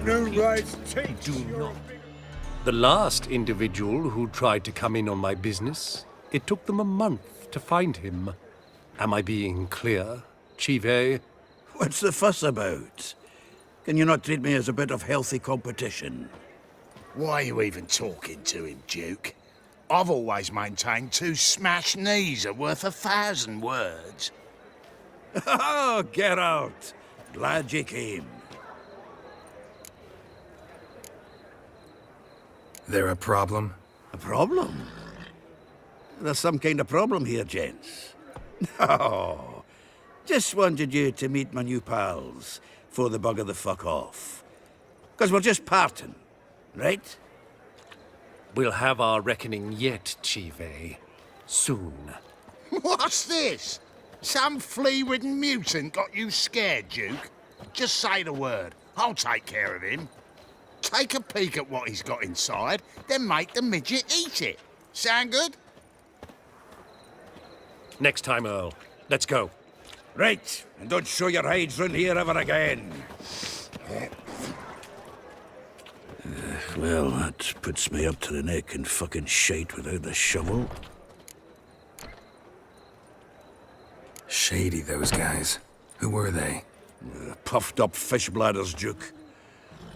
no right to Do not. The last individual who tried to come in on my business, it took them a month to find him. Am I being clear, Chive? What's the fuss about? Can you not treat me as a bit of healthy competition? Why are you even talking to him, Duke? I've always maintained 2 smashed knees are worth 1,000 words. Oh, Geralt! Glad you came. There a problem? A problem? There's some kind of problem here, gents. No. Just wanted you to meet my new pals before they bugger the fuck off. 'Cause we're just parting, right? We'll have our reckoning yet, Chive. Soon. What's this? Some flea-ridden mutant got you scared, Duke? Just say the word. I'll take care of him. Take a peek at what he's got inside, then make the midget eat it. Sound good? Next time, Earl. Let's go. Right, and don't show your hides round here ever again. Well, that puts me up to the neck in fucking shite without the shovel. Shady, those guys. Who were they? Puffed up fish bladders, Duke.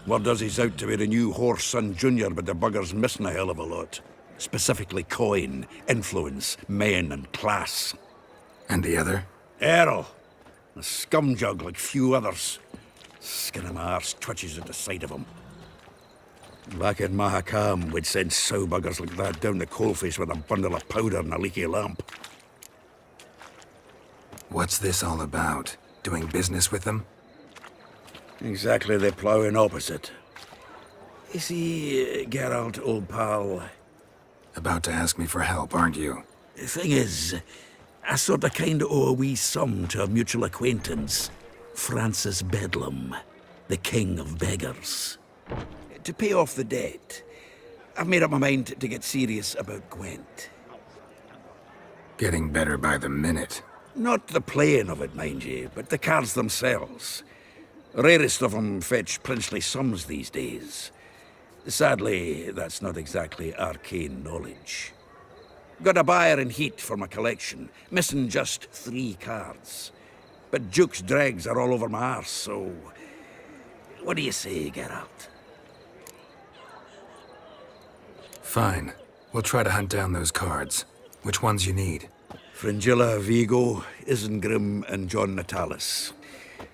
Word does he's out to be the new Horse-son Junior, but the bugger's missing a hell of a lot. Specifically coin, influence, men, and class. And the other? Errol. A scumjug like few others. Skin of my arse twitches at the sight of him. Back in Mahakam, we'd send sow buggers like that down the coalface with a bundle of powder and a leaky lamp. What's this all about? Doing business with them? Exactly the ploughing opposite. You see, Geralt, old pal, About to ask me for help, aren't you? the thing is, I sort of kind of owe a wee sum to a mutual acquaintance, Francis Bedlam, the king of beggars. To pay off the debt, I've made up my mind to get serious about Gwent. Getting better by the minute. Not the playing of it, mind you, but the cards themselves. Rarest of them fetch princely sums these days. Sadly, that's not exactly arcane knowledge. Got a buyer in heat for my collection, missing just 3 cards. But Duke's dregs are all over my arse, so... What do you say, Geralt? Fine. We'll try to hunt down those cards. Which ones you need? Fringilla, Vigo, Isengrim, and John Natalis.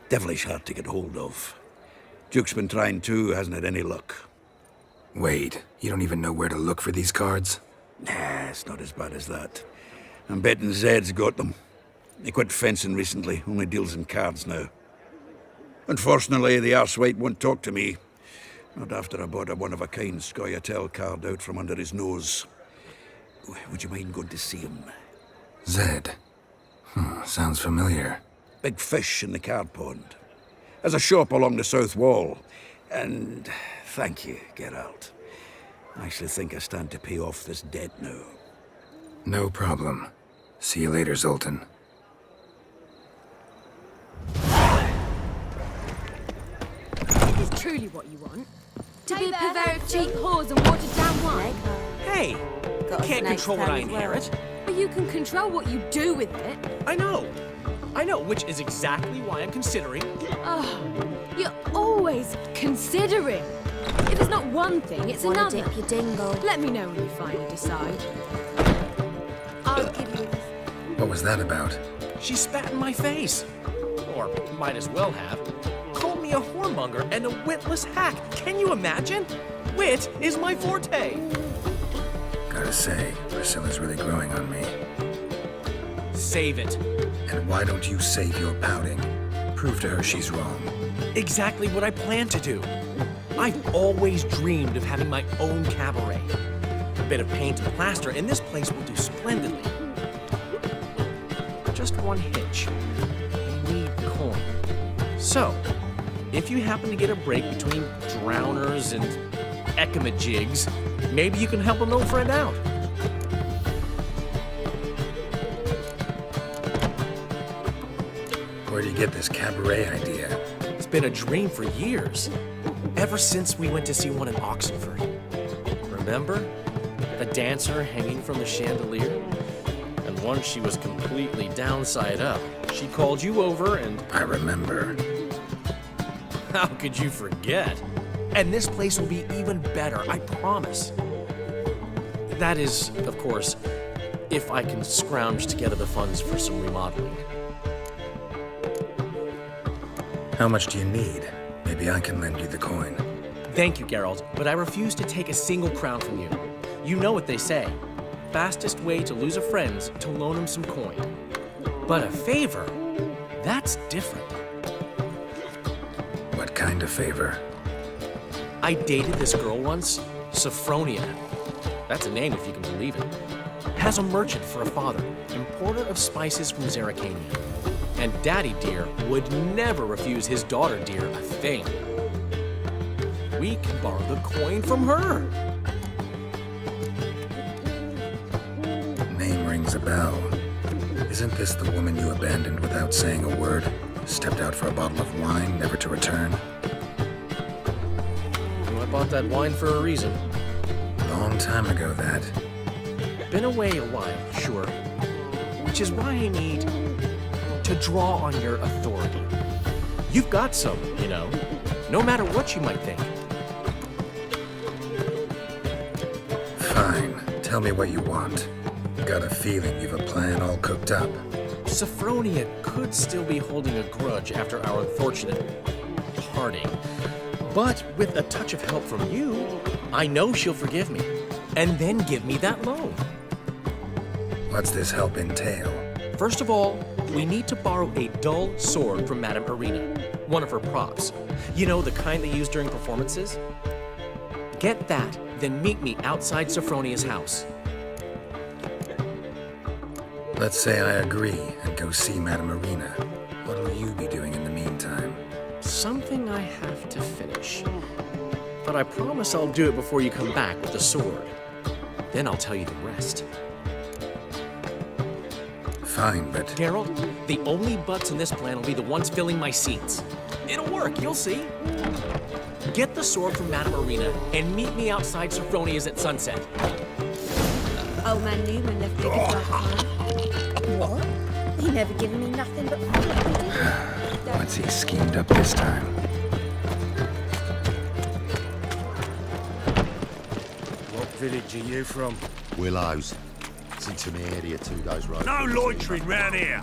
Devilish hard to get hold of. Duke's been trying too, hasn't had any luck. Wait, you don't even know where to look for these cards? Nah, it's not as bad as that. I'm betting Zed's got them. He quit fencing recently, only deals in cards now. Unfortunately, the arsewite won't talk to me. Not after I bought a one-of-a-kind Scoia'tael card out from under his nose. Would you mind going to see him? Zed. Sounds familiar. Big fish in the card pond. Has a shop along the south wall. And thank you, Geralt. I actually think I stand to pay off this debt now. No problem. See you later, Zoltan. Is truly what you want? To be a purveyor of cheap whores and watered down wine? Hey, you can't control what I inherit. But you can control what you do with it. I know, which is exactly why I'm considering. You're always considering. If it's not one thing, it's another. Dip your dingle. Let me know when you finally decide. I'll give you this. What was that about? She spat in my face. Or might as well have. Called me a whoremonger and a witless hack. Can you imagine? Wit is my forte. Gotta say, Priscilla's really growing on me. Save it. And why don't you save your pouting? Prove to her she's wrong. Exactly what I plan to do. I've always dreamed of having my own cabaret. A bit of paint and plaster, and this place will do splendidly. Just one hitch. I need coin. So, if you happen to get a break between drowners and ekamajigs, maybe you can help an old friend out. Where do you get this cabaret idea? It's been a dream for years. ever since we went to see one in Oxenford. Remember? The dancer hanging from the chandelier? And once she was completely downside up, she called you over and... I remember. How could you forget? And this place will be even better, I promise. That is, of course, if I can scrounge together the funds for some remodeling. How much do you need? Maybe I can lend you the coin. Thank you, Geralt, but I refuse to take a single crown from you. You know what they say. Fastest way to lose a friend's to loan him some coin. But a favor? That's different. What kind of favor? I dated this girl once, Sophronia. That's a name if you can believe it. Has a merchant for a father, importer of spices from Zerrikania. And Daddy Dear would never refuse his daughter Dear a thing. We can borrow the coin from her. Name rings a bell. Isn't this the woman you abandoned without saying a word? Stepped out for a bottle of wine, never to return? Well, I bought that wine for a reason. Long time ago, that. Been away a while, sure. Which is why I need to draw on your authority. You've got some, you know, no matter what you might think. Fine. Tell me what you want. Got a feeling you've a plan all cooked up. Sophronia could still be holding a grudge after our unfortunate parting. But with a touch of help from you, I know she'll forgive me. And then give me that loan. What's this help entail? First of all, we need to borrow a dull sword from Madame Irina, one of her props. You know, the kind they use during performances? Get that, then meet me outside Sophronia's house. Let's say I agree and go see Madame Irina. What'll you be doing in the meantime? Something I have to finish. But I promise I'll do it before you come back with the sword. Then I'll tell you the rest. Fine, but... Geralt, the only butts in this plan will be the ones filling my seats. It'll work, you'll see. Get the sword from Madame Irina and meet me outside Sophronia's at sunset. Old man Newman left me a gift last time. What? He never given me nothing but food, did he? What's he schemed up this time? What village are you from? Willows. It's into the area 2 days road. No loitering round here.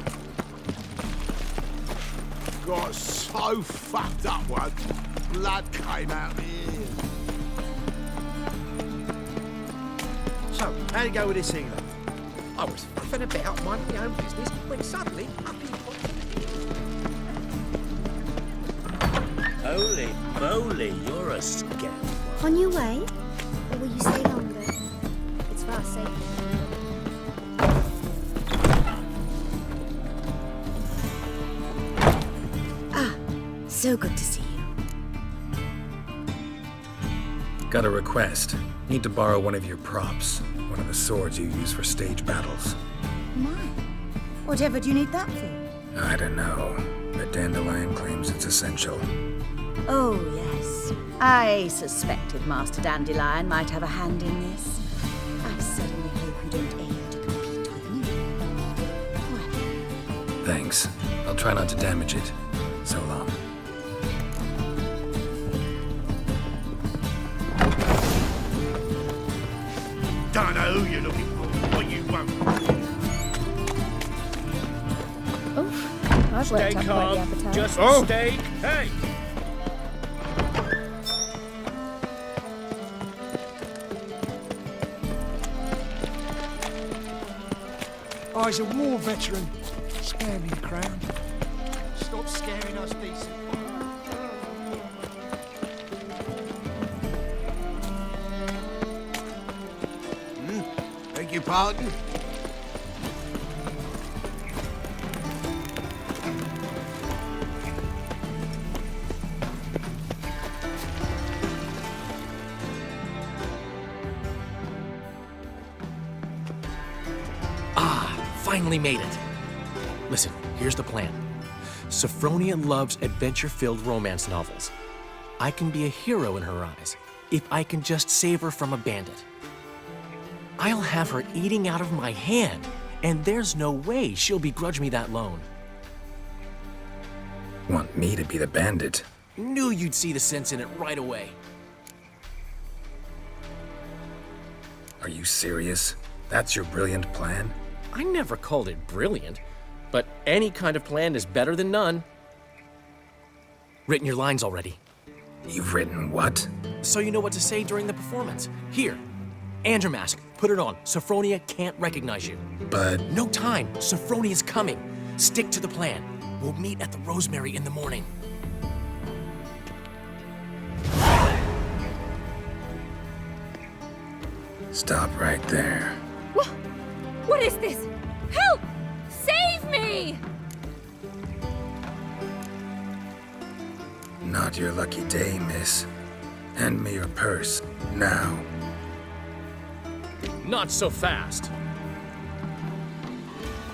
Got so fucked up once, blood came out my ears. So, how'd it go with this England? I was faffing about minding my own business when suddenly up he popped. Holy moly, you're a scoundrel. On your way? Or will you stay longer? It's far safer. So good to see you. Got a request. Need to borrow one of your props. One of the swords you use for stage battles. My. Whatever do you need that for? I don't know, but Dandelion claims it's essential. Oh, yes. I suspected Master Dandelion might have a hand in this. I certainly hope you don't aim to compete with me. Well, Thanks. I'll try not to damage it. So long. Don't know who you're looking for, but you won't. Oh, I've worked up quite the appetite. Just a steak. Hey! Oh, he's a war veteran. Spare me a crown. Stop scaring us, decent. Beg your pardon? Finally made it. Listen, here's the plan. Sophronia loves adventure-filled romance novels. I can be a hero in her eyes if I can just save her from a bandit. I'll have her eating out of my hand, and there's no way she'll begrudge me that loan. Want me to be the bandit? Knew you'd see the sense in it right away. Are you serious? That's your brilliant plan? I never called it brilliant, but any kind of plan is better than none. Written your lines already, You've written what? so you know what to say during the performance. Here, and your mask. Put it on. Sophronia can't recognize you. But No time. Sophronia's coming. Stick to the plan. We'll meet at the Rosemary in the morning. stop right there. What is this? Help! Save me! Not your lucky day, miss. Hand me your purse, now. Not so fast.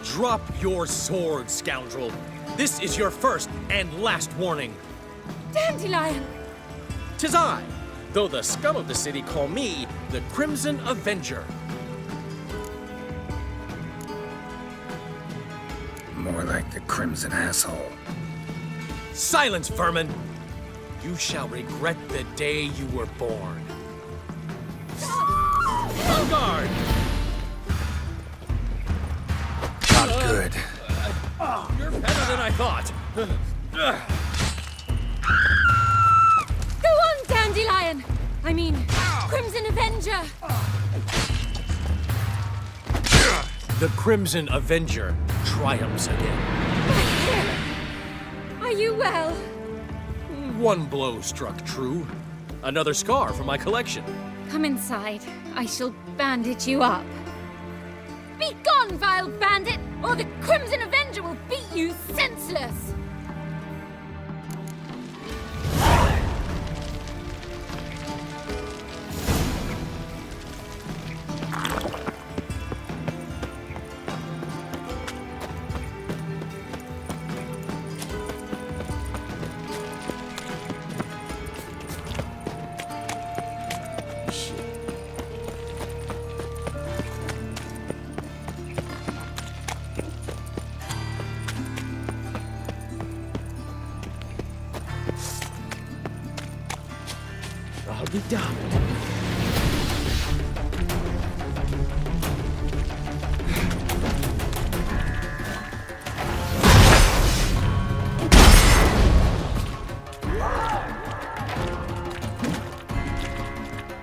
Drop your sword, scoundrel. This is your first and last warning. Dandelion! 'Tis I, though the scum of the city call me the Crimson Avenger. More like the Crimson Asshole. Silence, vermin! You shall regret the day you were born. On guard! Not good. You're better than I thought. Go on, Dandelion! I mean, Crimson Avenger! The Crimson Avenger triumphs again. Are you well? One blow struck true. Another scar from my collection. Come inside. I shall bandage you up. Be gone, vile bandit, or the Crimson Avenger will beat you senseless! I'll be damned.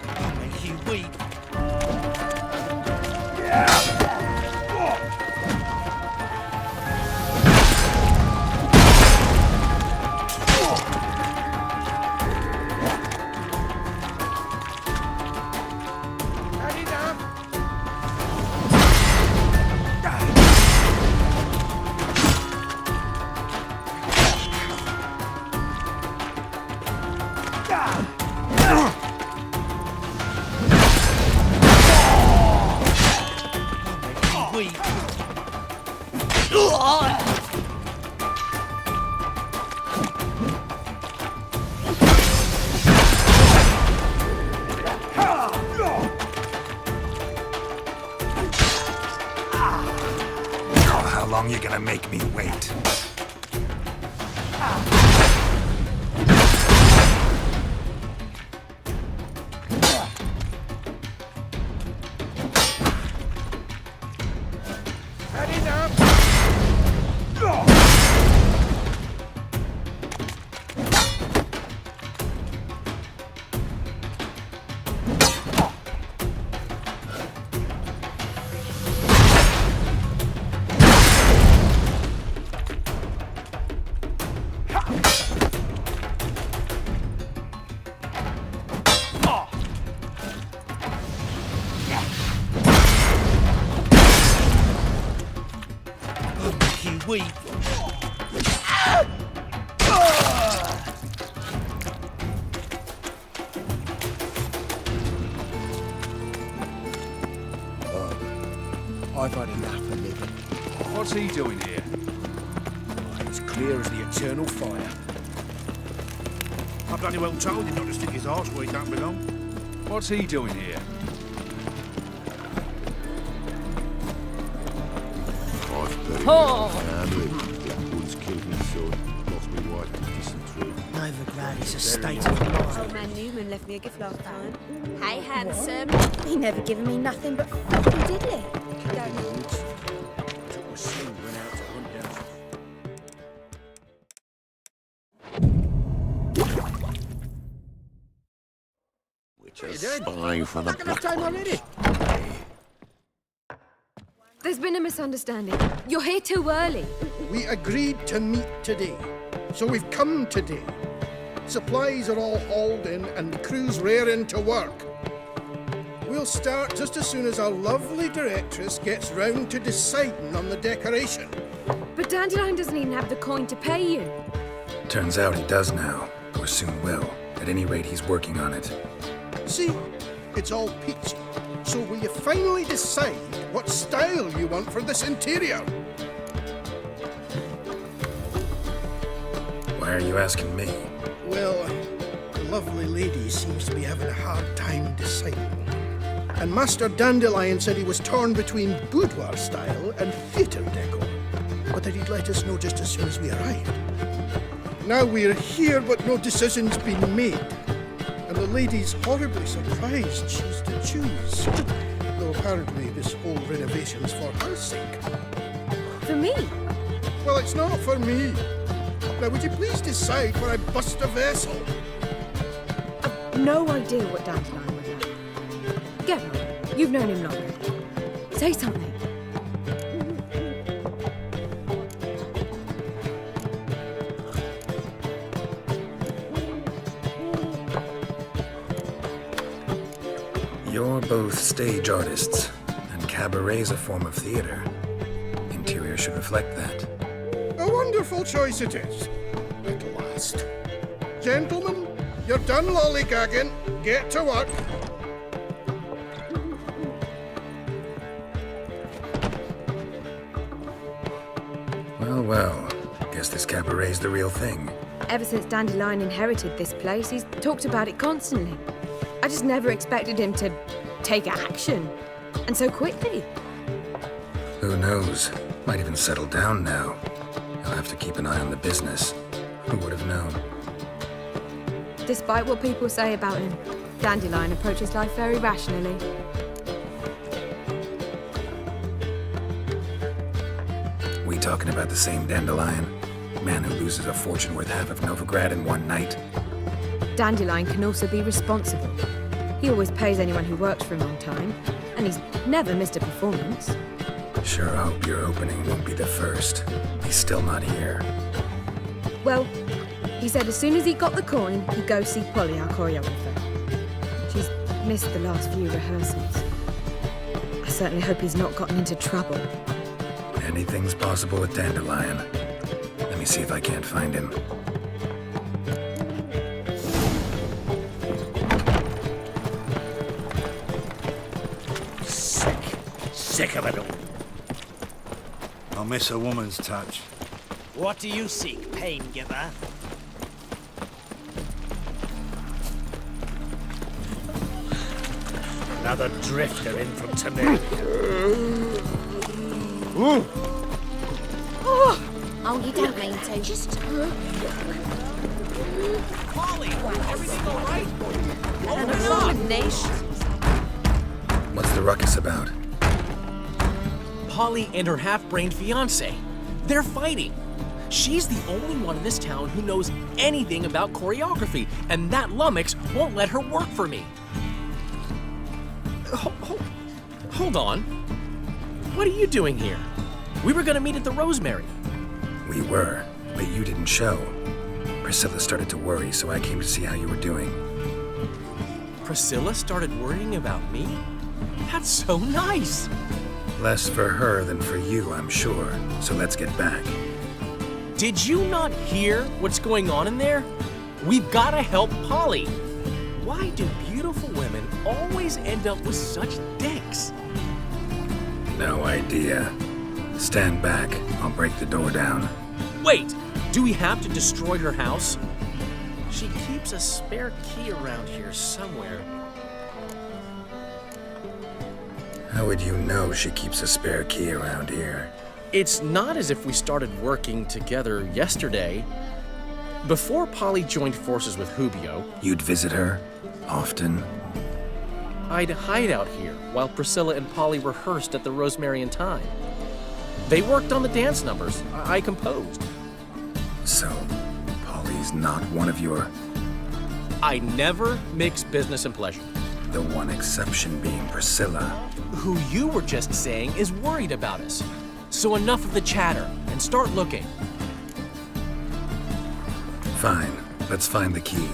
I'll make you weak. How long you gonna make me wait? I'll make you weak. I've had enough of living. What's he doing here? It's clear as the eternal fire. I bloody well told him not to stick his arse where he don't belong. What's he doing here? I've buried Oh. my family. The woods killed me son, lost me wife to dysentery. Novigrad is a state of mind. Old man Newman left me a gift last time. Hey, handsome. He never given me nothing but floppy diddly. Took a swing, went out to hunt down. Which is spy for the black time ones. already. There's been a misunderstanding. You're here too early. We agreed to meet today, so we've come today. Supplies are all hauled in and the crew's raring to work. We'll start just as soon as our lovely directress gets round to deciding on the decoration. But Dandelion doesn't even have the coin to pay you. Turns out he does now, or soon will. At any rate, he's working on it. See, it's all peachy. So will you finally decide what style you want for this interior? Why are you asking me? Well, the lovely lady seems to be having a hard time deciding. And Master Dandelion said he was torn between boudoir style and theatre decor, but that he'd let us know just as soon as we arrived. Now we're here, but no decision's been made. And the lady's horribly surprised she's to choose. Though apparently this whole renovation's for her sake. For me? Well, it's not for me. Now, would you please decide where I bust a vessel? I've no idea what Dandelion would like. Get on. You've known him longer. Say something. You're both stage artists, and cabaret's a form of theater. Interior should reflect that. A wonderful choice it is. At last. Gentlemen, you're done lollygagging. Get to work. Well, well. Guess this cabaret's the real thing. Ever since Dandelion inherited this place, he's talked about it constantly. I just never expected him to take action. And so quickly. Who knows? Might even settle down now. I'll have to keep an eye on the business. Who would have known? Despite what people say about him, Dandelion approaches life very rationally. We talking about the same Dandelion? Man who loses a fortune worth half of Novigrad in one night? Dandelion can also be responsible. He always pays anyone who works for him on time, and he's never missed a performance. Sure hope your opening won't be the first. He's still not here. Well, he said as soon as he got the coin, he'd go see Polly, our choreographer. She's missed the last few rehearsals. I certainly hope he's not gotten into trouble. Anything's possible with Dandelion. Let me see if I can't find him. Sick of it all. I miss a woman's touch. What do you seek, pain giver? Another drifter in from Temeria. Oh, you don't mean to. Just... Polly, everything all right? An abomination. What's the ruckus about? Polly and her half-brained fiancé. They're fighting. She's the only one in this town who knows anything about choreography, and that lummox won't let her work for me. Hold on. What are you doing here? We were gonna meet at the Rosemary. We were, but you didn't show. Priscilla started to worry, so I came to see how you were doing. Priscilla started worrying about me? That's so nice. Less for her than for you, I'm sure. So let's get back. Did you not hear what's going on in there? We've got to help Polly. Why do beautiful women always end up with such dicks? No idea. Stand back. I'll break the door down. Wait, do we have to destroy her house? She keeps a spare key around here somewhere. How would you know she keeps a spare key around here? It's not as if we started working together yesterday. Before Polly joined forces with Hubio, You'd visit her? Often? I'd hide out here while Priscilla and Polly rehearsed at the Rosemary and Thyme. They worked on the dance numbers I composed. So, Polly's not one of your... I never mix business and pleasure. The one exception being Priscilla. Who you were just saying is worried about us. So enough of the chatter and start looking. Fine, let's find the key.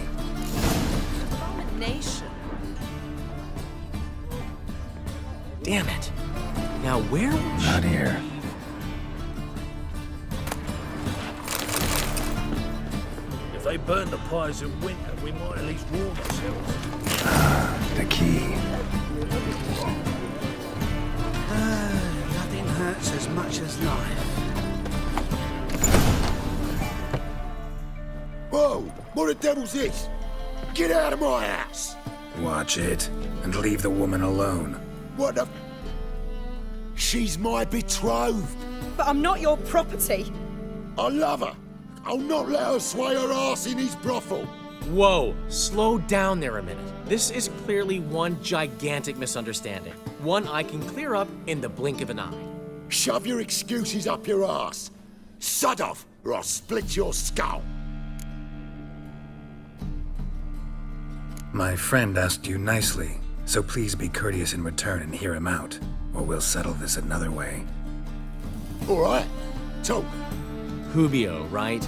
Abomination. Damn it. Now where would Not here. If they burn the pies in winter, we might at least warm ourselves. The key. Nothing hurts as much as life. Whoa! What the devil's this? Get out of my house! Watch it, and leave the woman alone. What the... She's my betrothed. But I'm not your property. I love her. I'll not let her sway her ass in his brothel. Whoa, slow down there a minute. This is clearly one gigantic misunderstanding. One I can clear up in the blink of an eye. Shove your excuses up your ass. Sod off, or I'll split your skull. My friend asked you nicely, so please be courteous in return and hear him out, or we'll settle this another way. All right, talk. Hubio, right?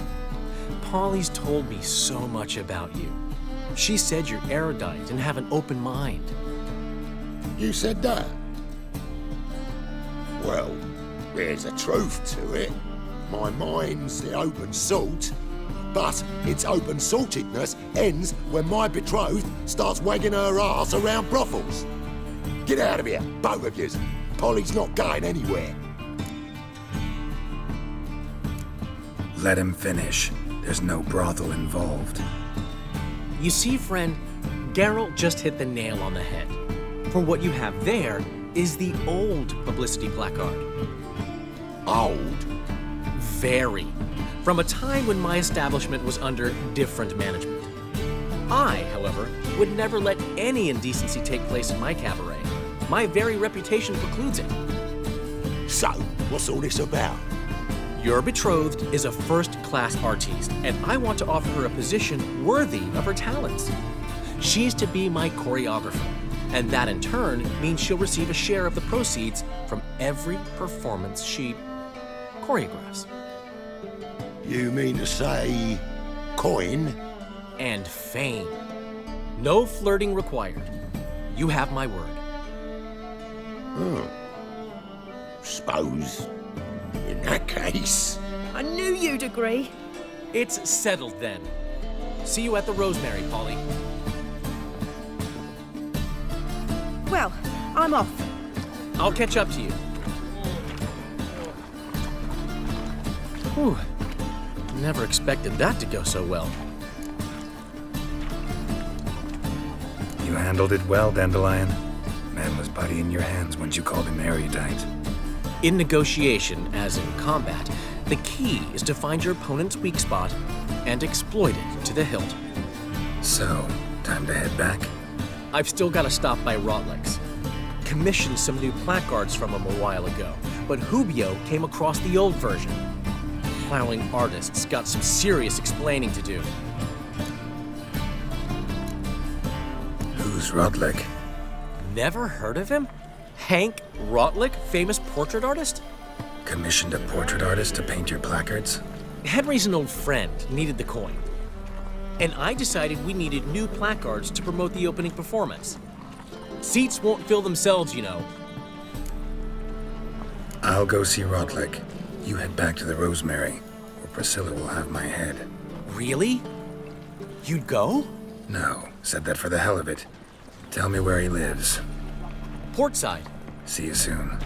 Polly's told me so much about you. She said you're erudite and have an open mind. You said that? Well, there's a truth to it. My mind's the open salt, but its open saltedness ends when my betrothed starts wagging her ass around brothels. Get out of here, both of yous. Polly's not going anywhere. Let him finish. There's no brothel involved. You see, friend, Geralt just hit the nail on the head. For what you have there is the old publicity placard. Old? Very. From a time when my establishment was under different management. I, however, would never let any indecency take place in my cabaret. My very reputation precludes it. So, what's all this about? Your betrothed is a first-class artiste, and I want to offer her a position worthy of her talents. She's to be my choreographer, and that in turn means she'll receive a share of the proceeds from every performance she choreographs. You mean to say... coin? And fame. No flirting required. You have my word. Suppose... in that case... I knew you'd agree. It's settled then. See you at the Rosemary, Polly. Well, I'm off. I'll catch up to you. Whew. Never expected that to go so well. You handled it well, Dandelion. Man was putty in your hands once you called him erudite. In negotiation, as in combat, the key is to find your opponent's weak spot and exploit it to the hilt. So, time to head back? I've still got to stop by Rotlick's. Commissioned some new placards from him a while ago, but Hubio came across the old version. Plowing artists got some serious explaining to do. Who's Rotlick? Never heard of him? Hank Rotlick, famous portrait artist? Commissioned a portrait artist to paint your placards? Henry's an old friend, needed the coin. And I decided we needed new placards to promote the opening performance. Seats won't fill themselves, you know. I'll go see Rotlick. You head back to the Rosemary, or Priscilla will have my head. Really? You'd go? No, said that for the hell of it. Tell me where he lives. Portside. See you soon.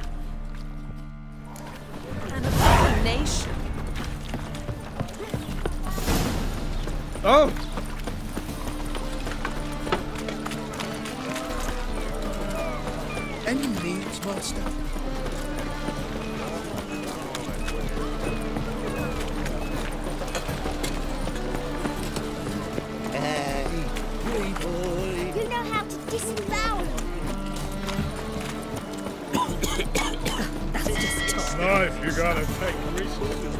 An abomination. Oh! Any needs, master? Hey, pretty boy. You know how to disavow them. That's just talk. Life, you gotta take resources.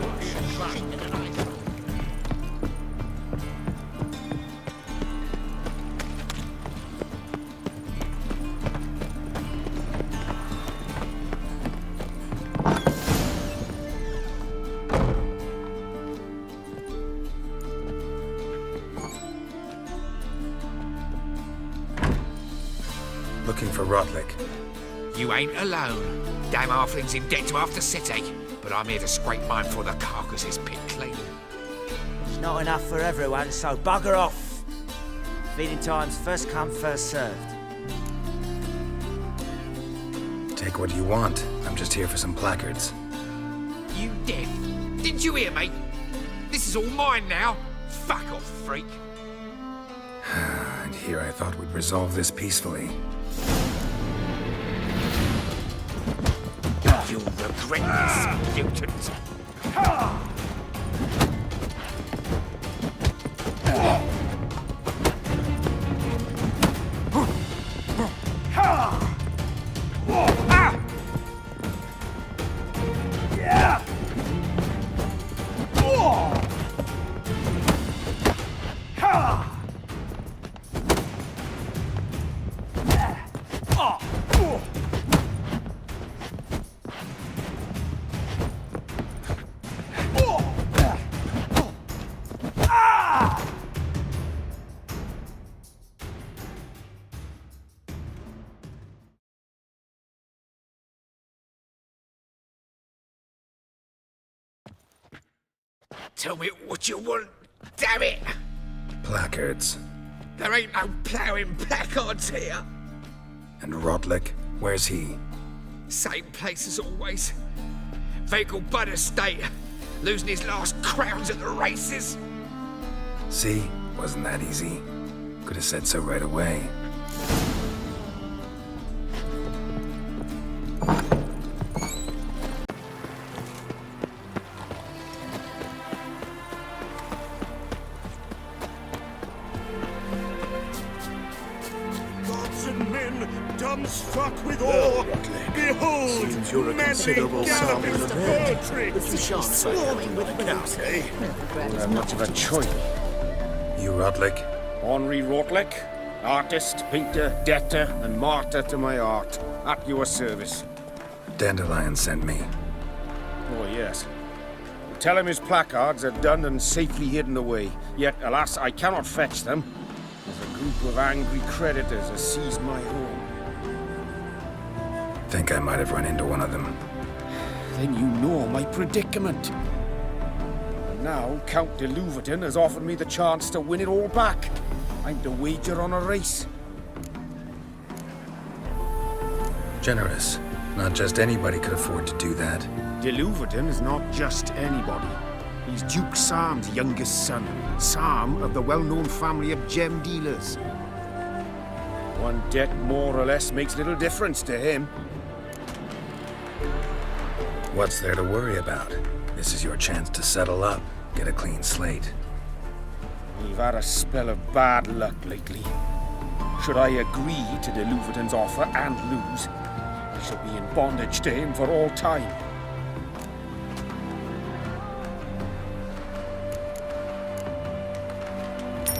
Looking for Rotlick. You ain't alone. Damn halfling's in debt to half the city. But I'm here to scrape mine for the carcass is picked clean. It's not enough for everyone, so bugger off. Feeding time's first come, first served. Take what you want. I'm just here for some placards. You deaf? Didn't you hear me? This is all mine now. Fuck off, freak. And here I thought we'd resolve this peacefully. You'll regret this, mutant. Tell me what you want, damn it! Placards. There ain't no ploughing placards here. And Rotlick, where's he? Same place as always. Vehicle Bud Estate. Losing his last crowns at the races. See? Wasn't that easy. Could have said so right away. Gods and men, dumbstruck with awe. Behold, you're a madly considerable galloping sample of poetry. Swarming with roses. Don't have much of a choice. You Rotlick? Henri Rotlick, artist, painter, debtor, and martyr to my art. At your service. Dandelion sent me. Oh, yes. Tell him his placards are done and safely hidden away. Yet, alas, I cannot fetch them. As a group of angry creditors has seized my home. Think I might have run into one of them. Then you know my predicament. And now, Count de Louverton has offered me the chance to win it all back. I'm to wager on a race. Generous. Not just anybody could afford to do that. De Louverton is not just anybody. He's Duke Sam's youngest son. Sam of the well-known family of gem dealers. One debt more or less makes little difference to him. What's there to worry about? This is your chance to settle up, get a clean slate. We've had a spell of bad luck lately. Should I agree to de Louverton's offer and lose, I shall be in bondage to him for all time.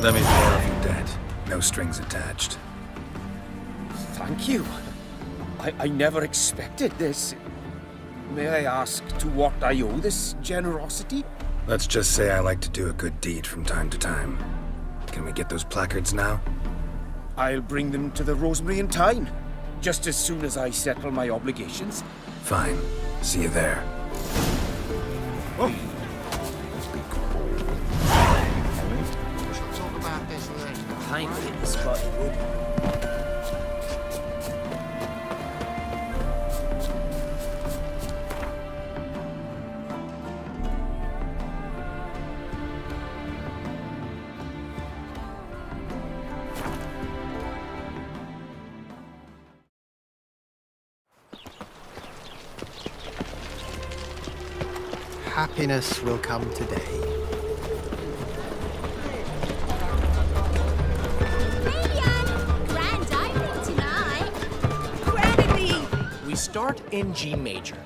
Let me pay off your debt. No strings attached. Thank you. I never expected this. May I ask to what I owe this generosity? Let's just say I like to do a good deed from time to time. Can we get those placards now? I'll bring them to the Rosemary in time, just as soon as I settle my obligations. Fine. See you there. Talk about this later. Paint hit the spot it would. happiness will come today. Grand opening tonight. Grand in the evening. We start in G major.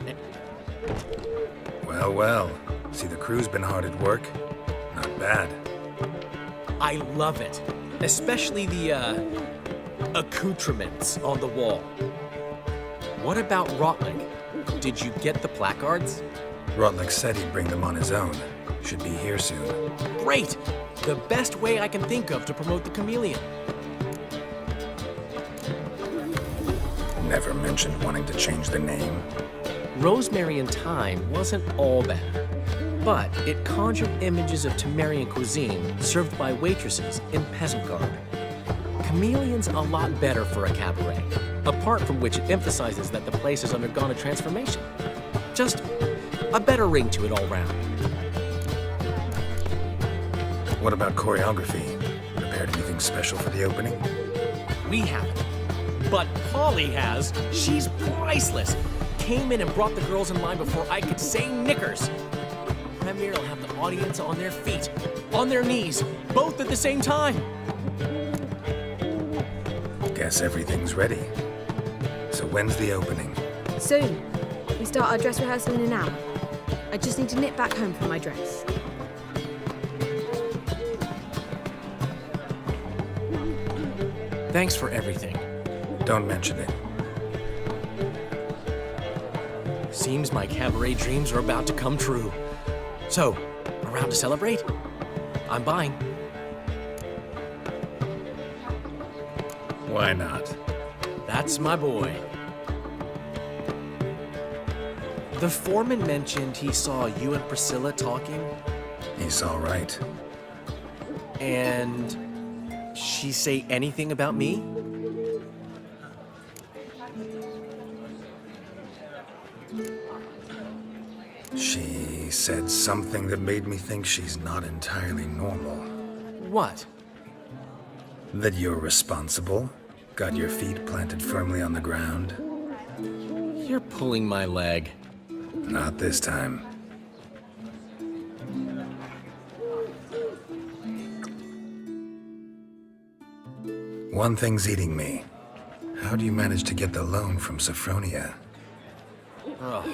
Well, well. See, the crew's been hard at work. Not bad. I love it. Especially the, accoutrements on the wall. What about Rotlick? Did you get the placards? Rotlick said he'd bring them on his own. Should be here soon. Great! The best way I can think of to promote the chameleon. Never mentioned wanting to change the name. Rosemary and Thyme wasn't all bad, but it conjured images of Temerian cuisine served by waitresses in peasant garb. Chameleon's a lot better for a cabaret, apart from which it emphasizes that the place has undergone a transformation. Just a better ring to it all round. What about choreography? Prepared anything special for the opening? We haven't, but Polly has. She's priceless. Came in and brought the girls in line before I could say knickers. Premier will have the audience on their feet, on their knees, both at the same time. Guess everything's ready. So when's the opening? Soon. We start our dress rehearsal in an hour. I just need to nip back home for my dress. Thanks for everything. Don't mention it. Seems my cabaret dreams are about to come true. So, around to celebrate? I'm buying. Why not? That's my boy. The foreman mentioned he saw you and Priscilla talking. He saw right. And she say anything about me? She said something that made me think she's not entirely normal. What? That you're responsible, got your feet planted firmly on the ground. You're pulling my leg. Not this time. One thing's eating me. How do you manage to get the loan from Sophronia? Oh,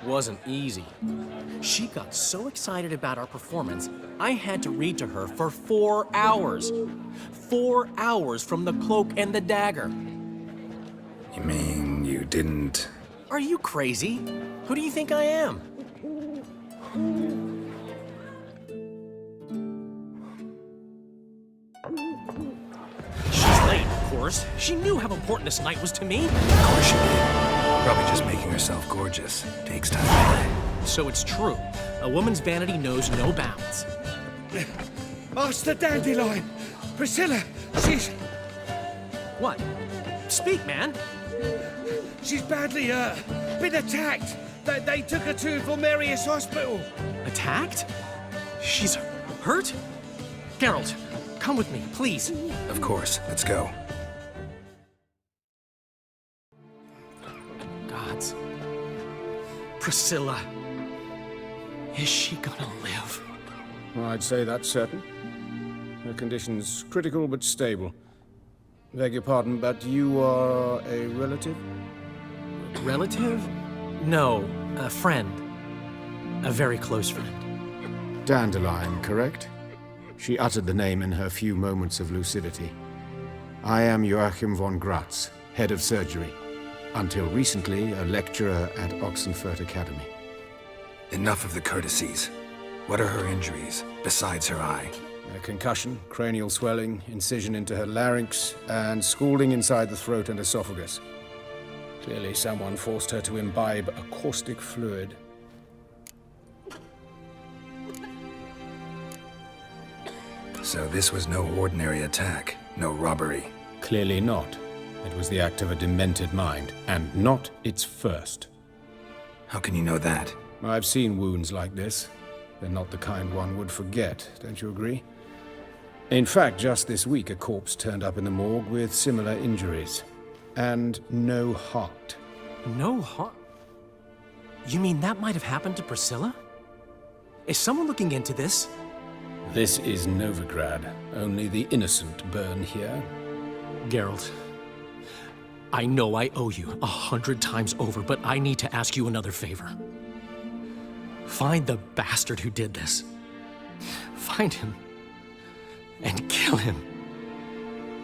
wasn't easy. She got so excited about our performance, I had to read to her for 4 hours. 4 hours from the Cloak and the Dagger. You mean you didn't... Are you crazy? Who do you think I am? She's late, of course. She knew how important this night was to me. Of course she did. Probably just making herself gorgeous. Takes time. So it's true. A woman's vanity knows no bounds. Master Dandelion! Priscilla, she's... What? Speak, man. She's badly, been attacked. They took her to Vulmerius Hospital. Attacked? She's hurt? Geralt, come with me, please. Of course. Let's go. Gods. Priscilla. Is she gonna live? I'd say that's certain. Her condition's critical but stable. Beg your pardon, but you are a relative? Relative? No, a friend. A very close friend. Dandelion, correct? She uttered the name in her few moments of lucidity. I am Joachim von Gratz, head of surgery. Until recently, a lecturer at Oxenfurt Academy. Enough of the courtesies. What are her injuries, besides her eye? A concussion, cranial swelling, incision into her larynx, and scalding inside the throat and esophagus. Clearly someone forced her to imbibe a caustic fluid. So this was no ordinary attack, no robbery. Clearly not. It was the act of a demented mind, and not its first. How can you know that? I've seen wounds like this. They're not the kind one would forget, don't you agree? In fact, just this week, a corpse turned up in the morgue with similar injuries. And no heart. No heart? You mean that might have happened to Priscilla? Is someone looking into this? This is Novigrad. Only the innocent burn here. Geralt, I know I owe you 100 times over, but I need to ask you another favor. Find the bastard who did this. Find him and kill him.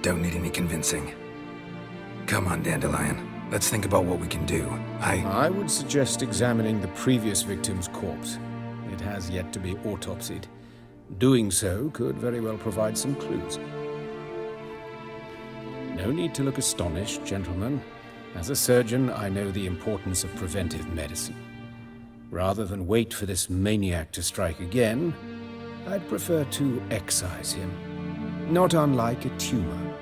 Don't need any convincing. Come on, Dandelion. Let's think about what we can do. I would suggest examining the previous victim's corpse. It has yet to be autopsied. Doing so could very well provide some clues. No need to look astonished, gentlemen. As a surgeon, I know the importance of preventive medicine. Rather than wait for this maniac to strike again, I'd prefer to excise him. Not unlike a tumor.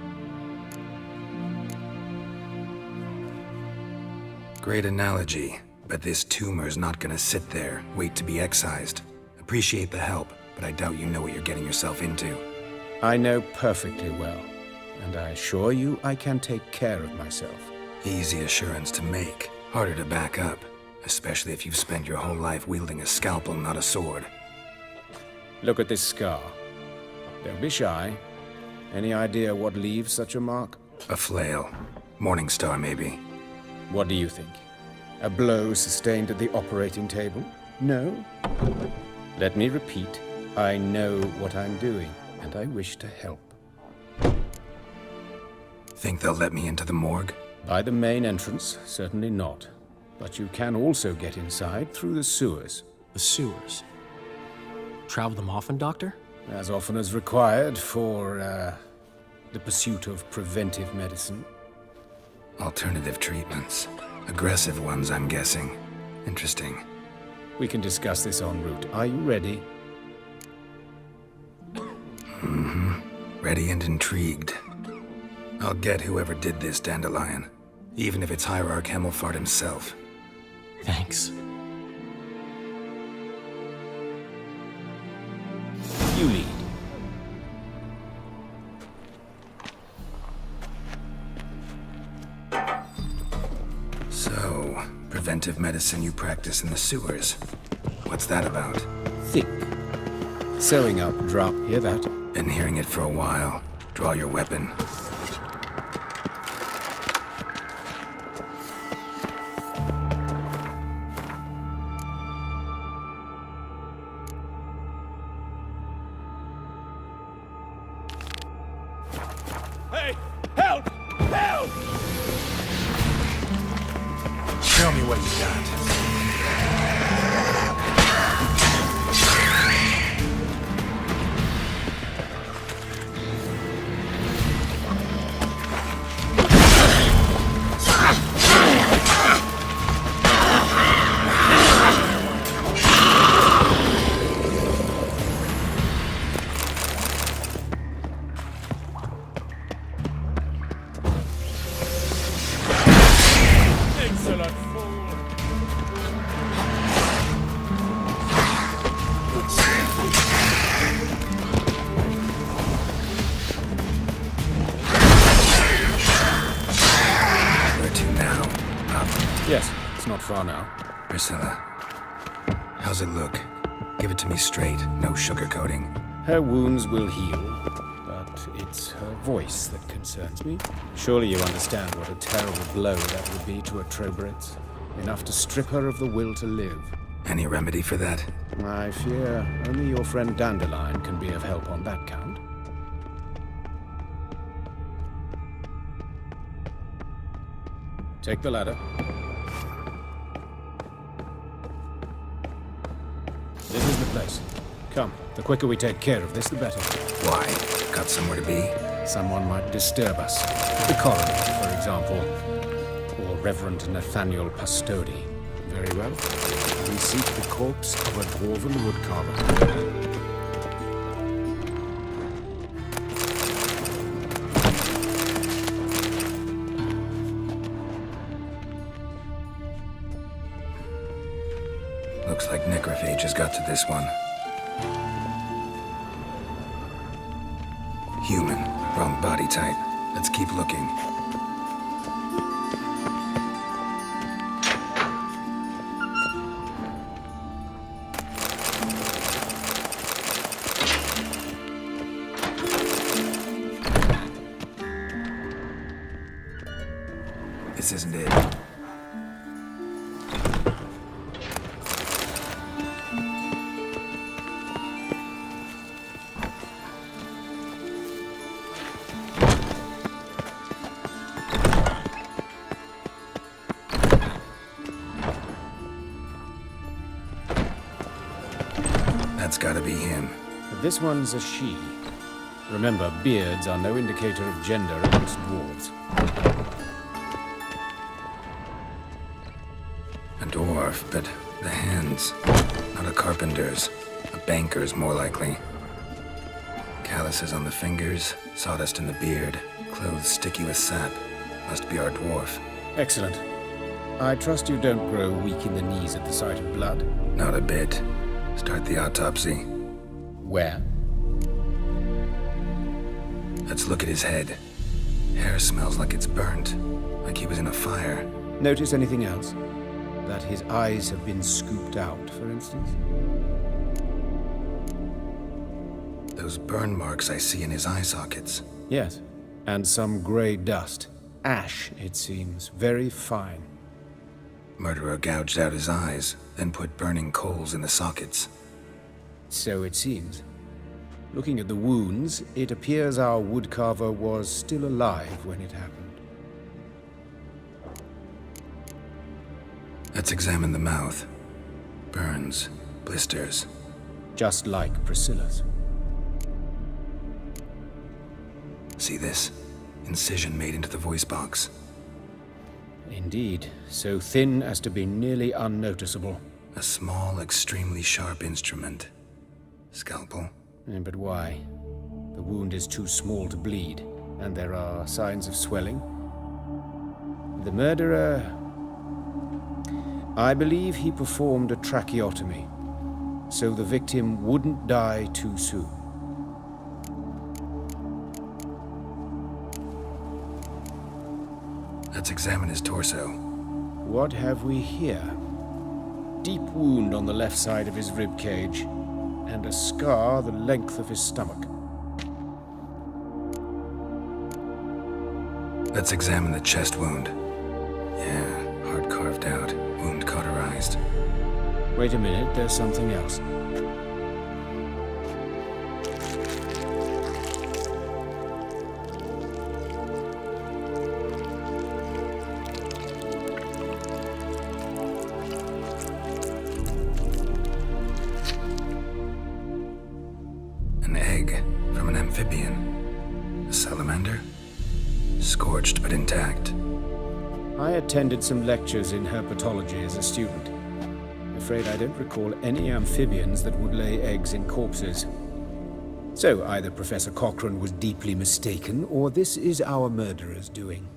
Great analogy, but this tumor's not gonna sit there, wait to be excised. Appreciate the help, but I doubt you know what you're getting yourself into. I know perfectly well, and I assure you I can take care of myself. Easy assurance to make, harder to back up, especially if you've spent your whole life wielding a scalpel, not a sword. Look at this scar. Don't be shy. Any idea what leaves such a mark? A flail. Morning star, maybe. What do you think? A blow sustained at the operating table? No? Let me repeat. I know what I'm doing, and I wish to help. Think they'll let me into the morgue? By the main entrance, certainly not. But you can also get inside through the sewers. The sewers? Travel them often, Doctor? As often as required for, the pursuit of preventive medicine. Alternative treatments. Aggressive ones, I'm guessing. Interesting. We can discuss this en route. Are you ready? Mm-hmm. Ready and intrigued. I'll get whoever did this, Dandelion. Even if it's Hierarch Hemmelfart himself. Thanks. You lead. So, preventive medicine you practice in the sewers. What's that about? Think. Sewing up, drop. Hear that? Been hearing it for a while. Draw your weapon. Hey! Help! Help! Tell me what you got. Excellent fool! Where to now? Up. Yes, it's not far now. Priscilla. How's it look? Give it to me straight, no sugarcoating. Her wounds will heal, but it's her voice that concerns me. Surely you understand what a terrible blow that would be to a Trobritz. Enough to strip her of the will to live. Any remedy for that? I fear only your friend Dandelion can be of help on that count. Take the ladder. This is the place. Come, the quicker we take care of this, the better. Why? Got somewhere to be? Someone might disturb us. The coroner, for example. Or Reverend Nathaniel Pastodi. Very well. We seek the corpse of a dwarven woodcarver. Looks like necrophage has got to this one. Human, wrong body type. Let's keep looking. This isn't it. That's gotta be him. This one's a she. Remember, beards are no indicator of gender amongst dwarves. A dwarf, but the hands. Not a carpenter's. A banker's, more likely. Calluses on the fingers, sawdust in the beard, clothes sticky with sap. Must be our dwarf. Excellent. I trust you don't grow weak in the knees at the sight of blood. Not a bit. Start the autopsy. Where? Let's look at his head. Hair smells like it's burnt, like he was in a fire. Notice anything else? That his eyes have been scooped out, for instance? Those burn marks I see in his eye sockets. Yes. And some grey dust. Ash, it seems. Very fine. Murderer gouged out his eyes, then put burning coals in the sockets. So it seems. Looking at the wounds, it appears our woodcarver was still alive when it happened. Let's examine the mouth. Burns, blisters. Just like Priscilla's. See this? Incision made into the voice box. Indeed, so thin as to be nearly unnoticeable. A small, extremely sharp instrument. Scalpel. But why? The wound is too small to bleed, and there are signs of swelling. The murderer... I believe he performed a tracheotomy, so the victim wouldn't die too soon. Let's examine his torso. What have we here? Deep wound on the left side of his rib cage, and a scar the length of his stomach. Let's examine the chest wound. Yeah, heart carved out, wound cauterized. Wait a minute, there's something else. An egg from an amphibian. A salamander? Scorched but intact. I attended some lectures in herpetology as a student. Afraid I don't recall any amphibians that would lay eggs in corpses. So either Professor Cochrane was deeply mistaken, or this is our murderer's doing.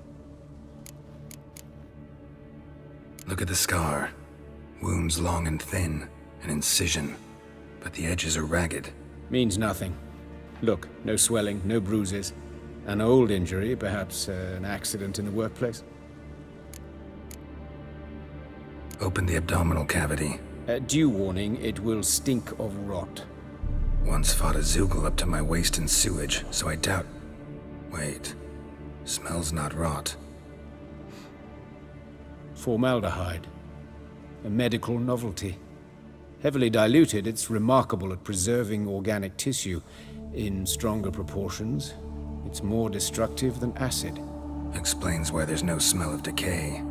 Look at the scar. Wounds long and thin. An incision. But the edges are ragged. Means nothing. Look, no swelling, no bruises. An old injury, perhaps an accident in the workplace. Open the abdominal cavity. Due warning, it will stink of rot. Once fought a Zoogle up to my waist in sewage, so I doubt... Wait. Smells not rot. Formaldehyde. A medical novelty. Heavily diluted, it's remarkable at preserving organic tissue. In stronger proportions, it's more destructive than acid. Explains why there's no smell of decay,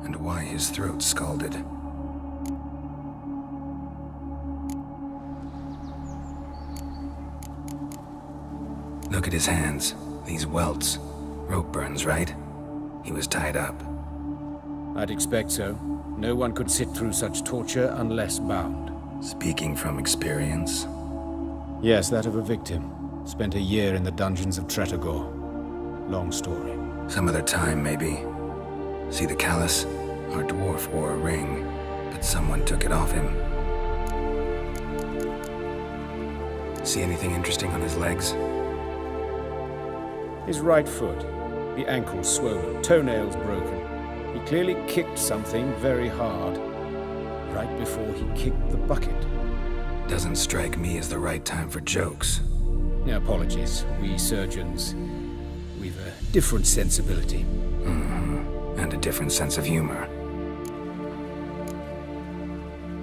and why his throat's scalded. Look at his hands. These welts. Rope burns, right? He was tied up. I'd expect so. No one could sit through such torture unless bound. Speaking from experience? Yes, that of a victim. Spent a year in the dungeons of Tretogor. Long story. Some other time, maybe. See the callus? Our dwarf wore a ring, but someone took it off him. See anything interesting on his legs? His right foot. The ankle swollen, toenails broken. He clearly kicked something very hard. Right before he kicked the bucket. Doesn't strike me as the right time for jokes. Apologies. We surgeons, we've a different sensibility. And a different sense of humor.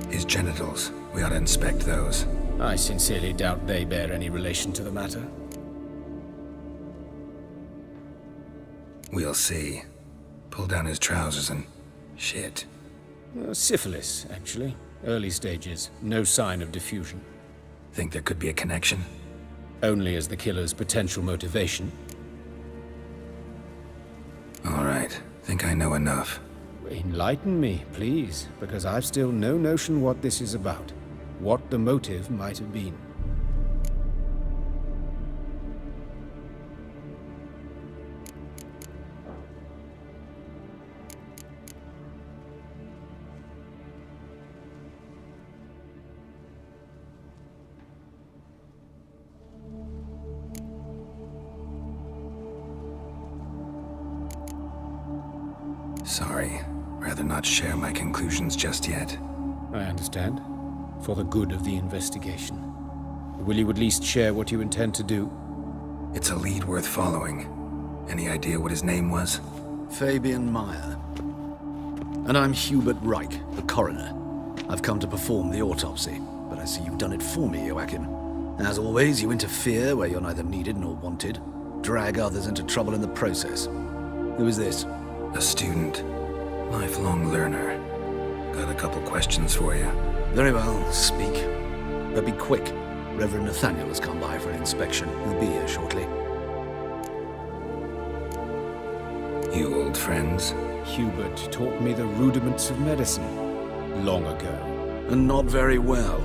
His genitals, we ought to inspect those. I sincerely doubt they bear any relation to the matter. We'll see. Pull down his trousers and... shit. Syphilis, actually. Early stages. No sign of diffusion. Think there could be a connection? Only as the killer's potential motivation. All right. Think I know enough. Enlighten me, please, because I've still no notion what this is about. What the motive might have been. Sorry. Rather not share my conclusions just yet. I understand. For the good of the investigation. Will you at least share what you intend to do? It's a lead worth following. Any idea what his name was? Fabian Meyer. And I'm Hubert Reich, the coroner. I've come to perform the autopsy, but I see you've done it for me, Joachim. As always, you interfere where you're neither needed nor wanted. Drag others into trouble in the process. Who is this? A student. Lifelong learner. Got a couple questions for you. Very well, speak. But be quick. Reverend Nathaniel has come by for an inspection. He'll be here shortly. You old friends? Hubert taught me the rudiments of medicine. Long ago. And not very well.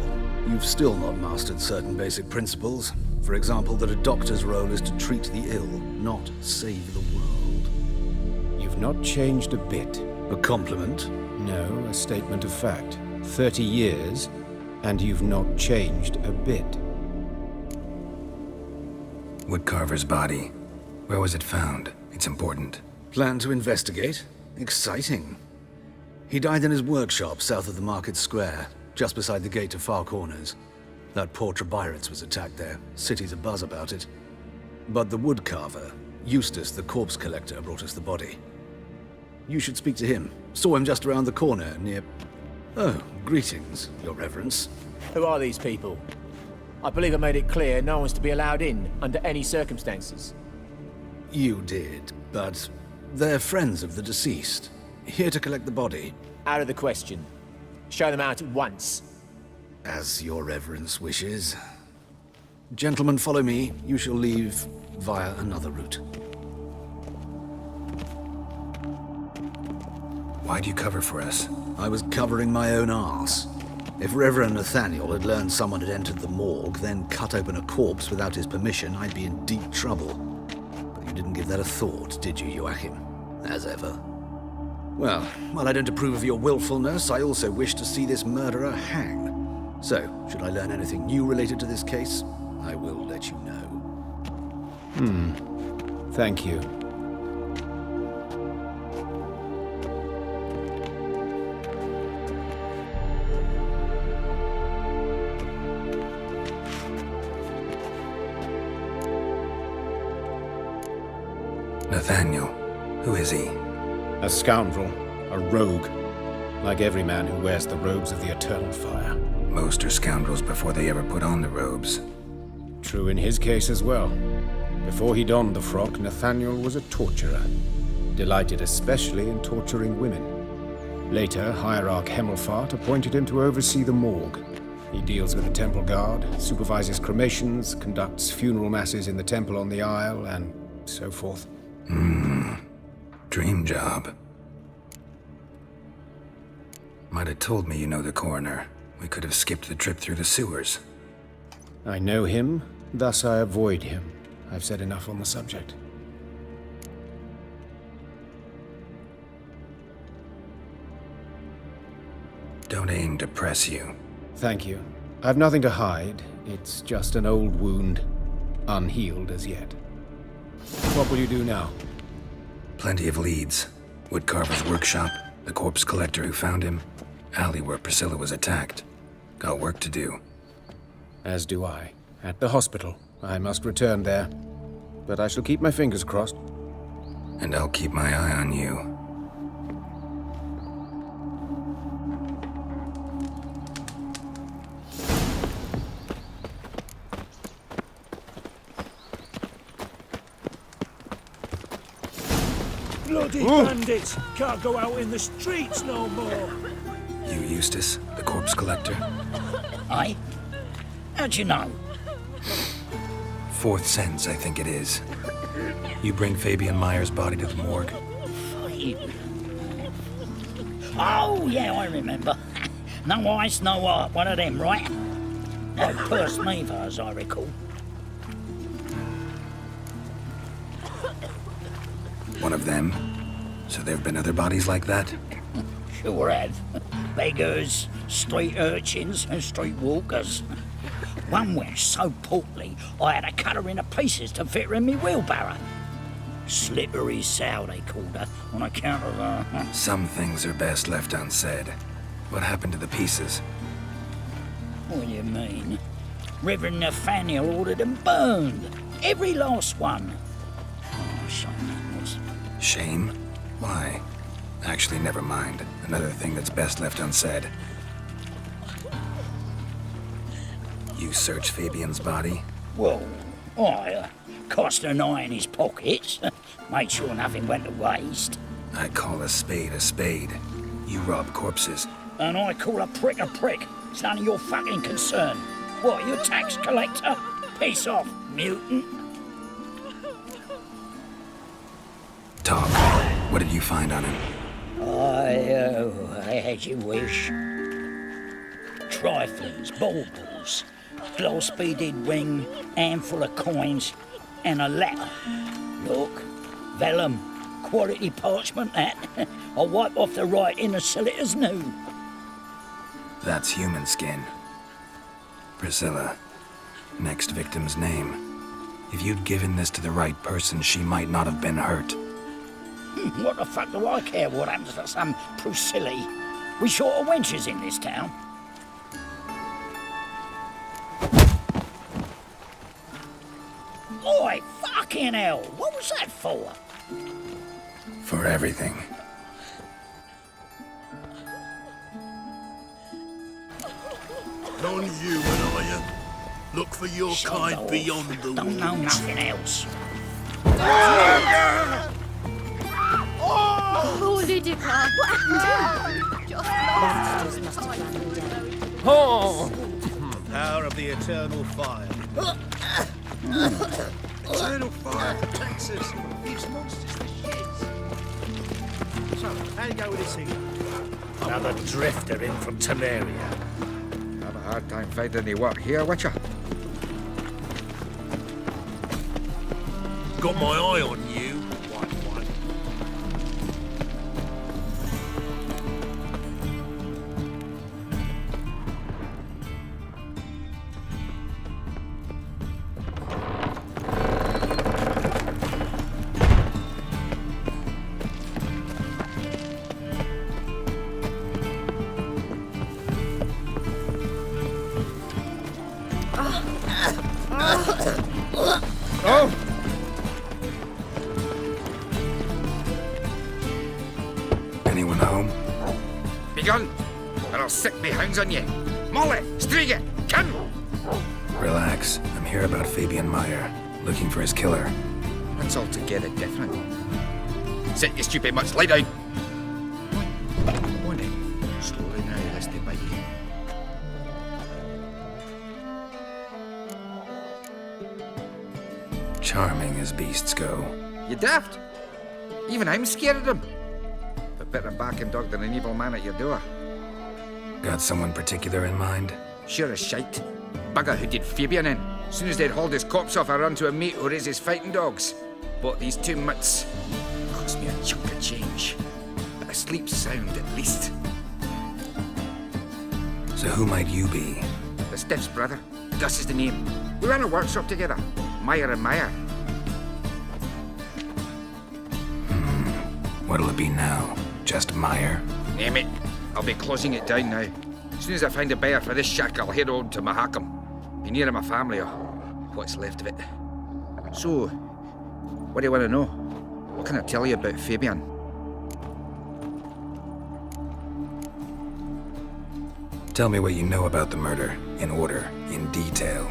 You've still not mastered certain basic principles. For example, that a doctor's role is to treat the ill, not save the world. You've not changed a bit. A compliment? No, a statement of fact. 30 years, and you've not changed a bit. Woodcarver's body. Where was it found? It's important. Plan to investigate? Exciting. He died in his workshop south of the Market Square, just beside the gate to Far Corners. That poor Trebirates was attacked there. City's abuzz about it. But the woodcarver, Eustace the corpse collector, brought us the body. You should speak to him. Saw him just around the corner near... Oh, greetings, Your Reverence. Who are these people? I believe I made it clear no one's to be allowed in under any circumstances. You did, but they're friends of the deceased. Here to collect the body. Out of the question. Show them out at once. As Your Reverence wishes. Gentlemen, follow me. You shall leave via another route. Why'd you cover for us? I was covering my own arse. If Reverend Nathaniel had learned someone had entered the morgue, then cut open a corpse without his permission, I'd be in deep trouble. But you didn't give that a thought, did you, Joachim? As ever. Well, while I don't approve of your willfulness, I also wish to see this murderer hang. So, should I learn anything new related to this case, I will let you know. Thank you. Nathaniel. Who is he? A scoundrel. A rogue. Like every man who wears the robes of the Eternal Fire. Most are scoundrels before they ever put on the robes. True in his case as well. Before he donned the frock, Nathaniel was a torturer. Delighted especially in torturing women. Later, Hierarch Hemmelfart appointed him to oversee the morgue. He deals with the temple guard, supervises cremations, conducts funeral masses in the temple on the Isle, and so forth. Dream job. Might have told me you know the coroner. We could have skipped the trip through the sewers. I know him, thus I avoid him. I've said enough on the subject. Don't aim to press you. Thank you. I've nothing to hide. It's just an old wound, unhealed as yet. What will you do now? Plenty of leads. Woodcarver's workshop, the corpse collector who found him, alley where Priscilla was attacked. Got work to do. As do I. At the hospital. I must return there. But I shall keep my fingers crossed. And I'll keep my eye on you. Bloody bandits! Can't go out in the streets no more! You Eustace, the corpse collector? Aye? How'd you know? Fourth sense, I think it is. You bring Fabian Meyer's body to the morgue? Oh, yeah, I remember. No eyes, no heart, one of them, right? No purse neither, as I recall. One of them? So there have been other bodies like that? Sure have. Beggars, street urchins, and street walkers. One went so portly, I had to cut her into pieces to fit her in me wheelbarrow. Slippery sow, they called her, on account of her. Some things are best left unsaid. What happened to the pieces? What do you mean? Reverend Nathaniel ordered them burned. Every last one. Oh, shame that was. Shame? Why? Actually, never mind. Another thing that's best left unsaid. You searched Fabian's body? Well, I cast an eye in his pockets. Made sure nothing went to waste. I call a spade a spade. You rob corpses. And I call a prick a prick. It's none of your fucking concern. What, you tax collector? Piss off, mutant. Talk. What did you find on him? As you wish. Triflings, baubles, glass-beaded ring, handful of coins, and a letter. Look, vellum, quality parchment, that. I'll wipe off the writing and sell it as new. That's human skin. Priscilla. Next victim's name. If you'd given this to the right person, she might not have been hurt. What the fuck do I care what happens to some Priscilla? We short of wenches in this town. Oi, fucking hell! What was that for? For everything. Non-human, are you? Look for your kind beyond the Don't know nothing else. Oh, Lydica! What happened? Monsters must have landed down. Oh! Power of the eternal fire. Eternal fire protects us. Gives monsters the shits. So, how you go with this thing? Another drifter in from Temeria. Have a hard time finding any work here, Witcher. Got my eye on you. Anyone home? Begun, or I'll sick me hounds on you. Molly, Striga, come! Relax. I'm here about Fabian Meyer. Looking for his killer. That's altogether different. Sit, you stupid mutts, lie down. On it. Slowly now, that's the bite. Charming as beasts go. You daft? Even I'm scared of them. But better barking dog than an evil man at your door. Got someone particular in mind? Sure as shite. Bugger who did Fabian in. As soon as they'd hauled his corpse off, I run to a mate who raises fighting dogs. Bought these 2 mutts. Cost me a chunk of change. But I sleep sound at least. So who might you be? The Stiff's brother. Gus is the name. We ran a workshop together. Meyer and Meyer. What'll it be now? Just Meyer? Name it. I'll be closing it down now. As soon as I find a buyer for this shack, I'll head on to Mahakam. Be near my family or what's left of it. So, what do you want to know? What can I tell you about Fabian? Tell me what you know about the murder, in order, in detail.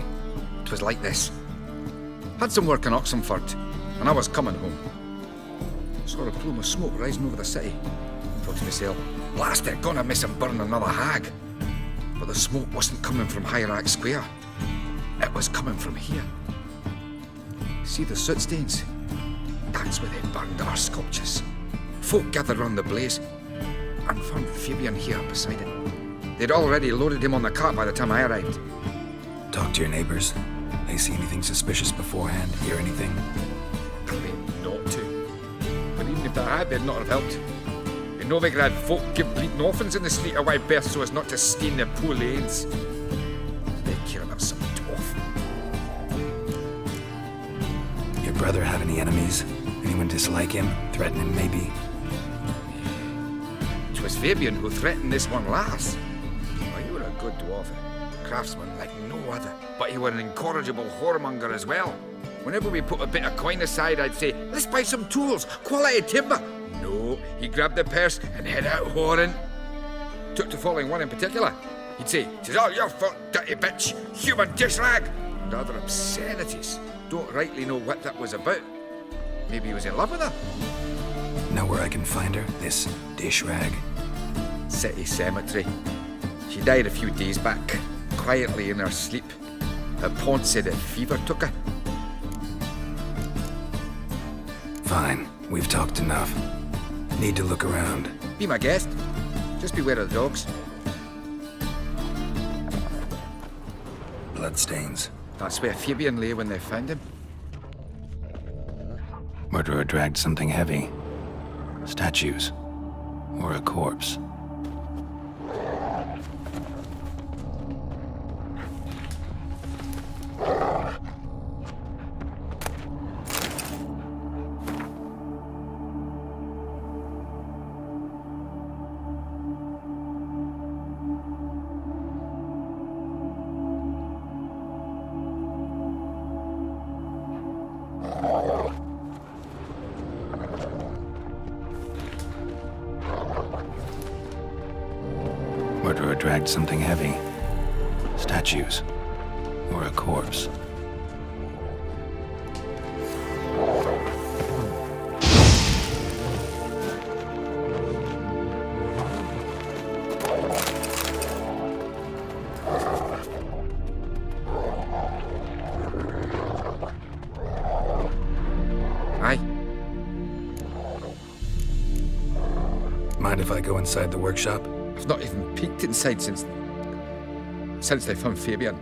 It was like this. Had some work in Oxenford, and I was coming home. Saw a plume of smoke rising over the city. Thought to myself, blast it, gonna miss him burn another hag. But the smoke wasn't coming from Hierarch Square. It was coming from here. See the soot stains? That's where they burned our sculptures. Folk gathered round the blaze and found Fabian here beside it. They'd already loaded him on the cart by the time I arrived. Talk to your neighbors. They see anything suspicious beforehand? Hear anything? Claimed not to. But even if they had, they'd not have helped. In Novigrad, folk give bleeding orphans in the street a wide berth so as not to stain their poor lanes. They care about some dwarf. Your brother have any enemies? Anyone dislike him? Threaten him, maybe? 'Twas Fabian who threatened this one last. Oh, you were a good dwarf, a craftsman like no other. But you were an incorrigible whoremonger as well. Whenever we put a bit of coin aside, I'd say, let's buy some tools, quality timber. No, he grabbed the purse and head out whoring. Took to following one in particular. He'd say, "'Tis all your fault, dirty bitch, human dish rag," and other obscenities. Don't rightly know what that was about. Maybe he was in love with her. Know where I can find her? This dish rag? City cemetery. She died a few days back, quietly in her sleep. Her paunch said a fever took her. Fine, we've talked enough. Need to look around. Be my guest. Just beware of the dogs. Bloodstains. That's where Fabian lay when they found him. Murderer dragged something heavy. Statues. Or a corpse. Murderer dragged something heavy. Statues. Or a corpse. Aye. Mind if I go inside the workshop? I've not even peeked inside since they found Fabian.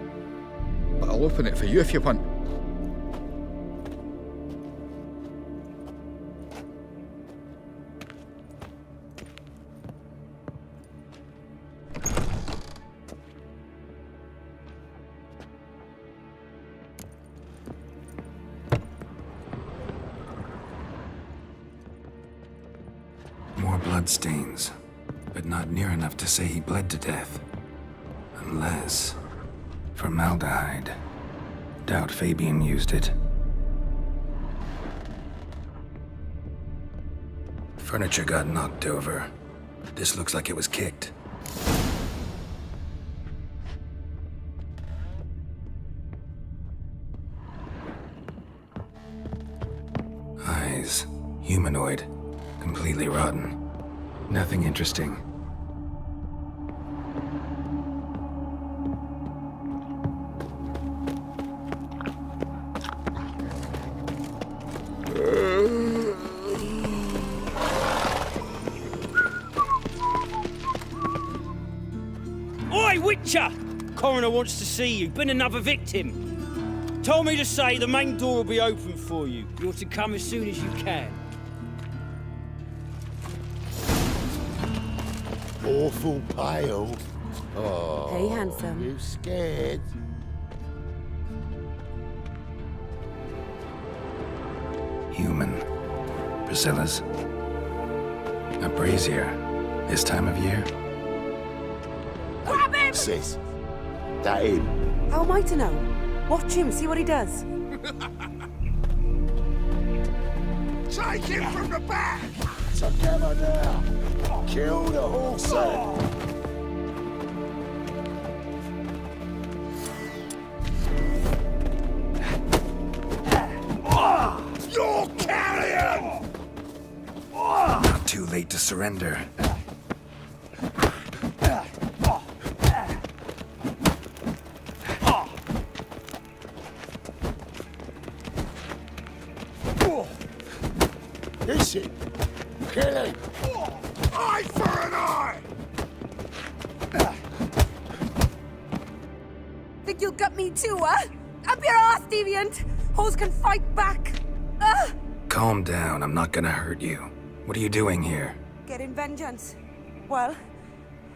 But I'll open it for you if you want. More bloodstains. But not near enough to say he bled to death. Unless... formaldehyde. Doubt Fabian used it. Furniture got knocked over. This looks like it was kicked. Eyes. Humanoid. Completely rotten. Nothing interesting. Oi, Witcher! Coroner wants to see you. Been another victim. Told me to say the main door will be open for you. You're to come as soon as you can. Awful pale. Oh, Hey, handsome. You scared? Human. Priscilla's. A brazier. This time of year? Grab him! Sis, that him? How am I to know? Watch him, see what he does. Take him from the back! Together now! Kill the horse! You're carrion! hate to surrender. Is it? Kill him! Eye for an eye! Think you'll gut me too, huh? Up your ass, deviant! Hoes can fight back! Calm down, I'm not gonna hurt you. What are you doing here? Getting vengeance. Well,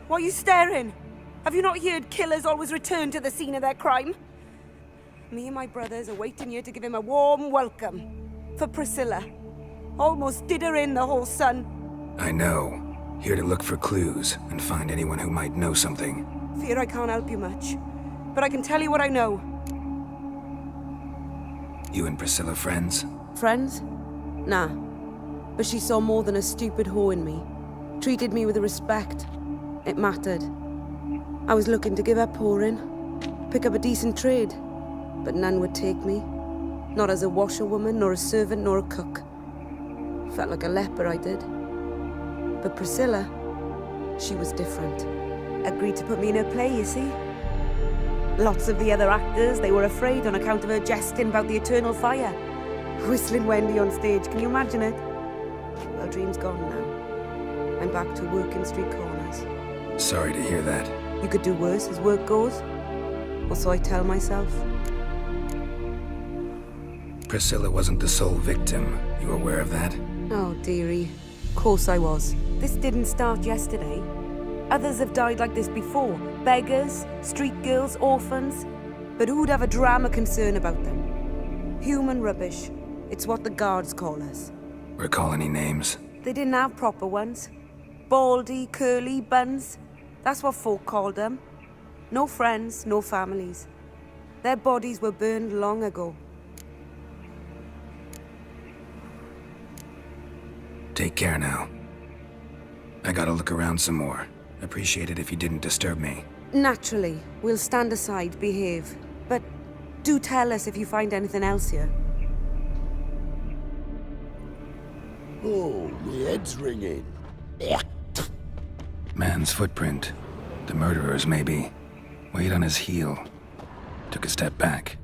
why are you staring? Have you not heard killers always return to the scene of their crime? Me and my brothers are waiting here to give him a warm welcome. For Priscilla. Almost did her in, the whole son. I know. Here to look for clues and find anyone who might know something. Fear I can't help you much. But I can tell you what I know. You and Priscilla friends? Friends? Nah. But she saw more than a stupid whore in me. Treated me with respect. It mattered. I was looking to give up whoring. Pick up a decent trade. But none would take me. Not as a washerwoman, nor a servant, nor a cook. Felt like a leper, I did. But Priscilla, she was different. Agreed to put me in her play, you see. Lots of the other actors, they were afraid on account of her jesting about the eternal fire. Whistling Wendy on stage, can you imagine it? Well, dream's gone now. I'm back to working street corners. Sorry to hear that. You could do worse as work goes. Or so I tell myself. Priscilla wasn't the sole victim. You aware of that? Oh, dearie. Of course I was. This didn't start yesterday. Others have died like this before. Beggars, street girls, orphans. But who'd have a drama concern about them? Human rubbish. It's what the guards call us. Recall any names? They didn't have proper ones. Baldy, curly, buns. That's what folk called them. No friends, no families. Their bodies were burned long ago. Take care now. I gotta look around some more. Appreciate it if you didn't disturb me. Naturally, we'll stand aside, behave. But do tell us if you find anything else here. Oh, my head's ringing. Man's footprint. The murderer's, maybe. Weight on his heel. Took a step back.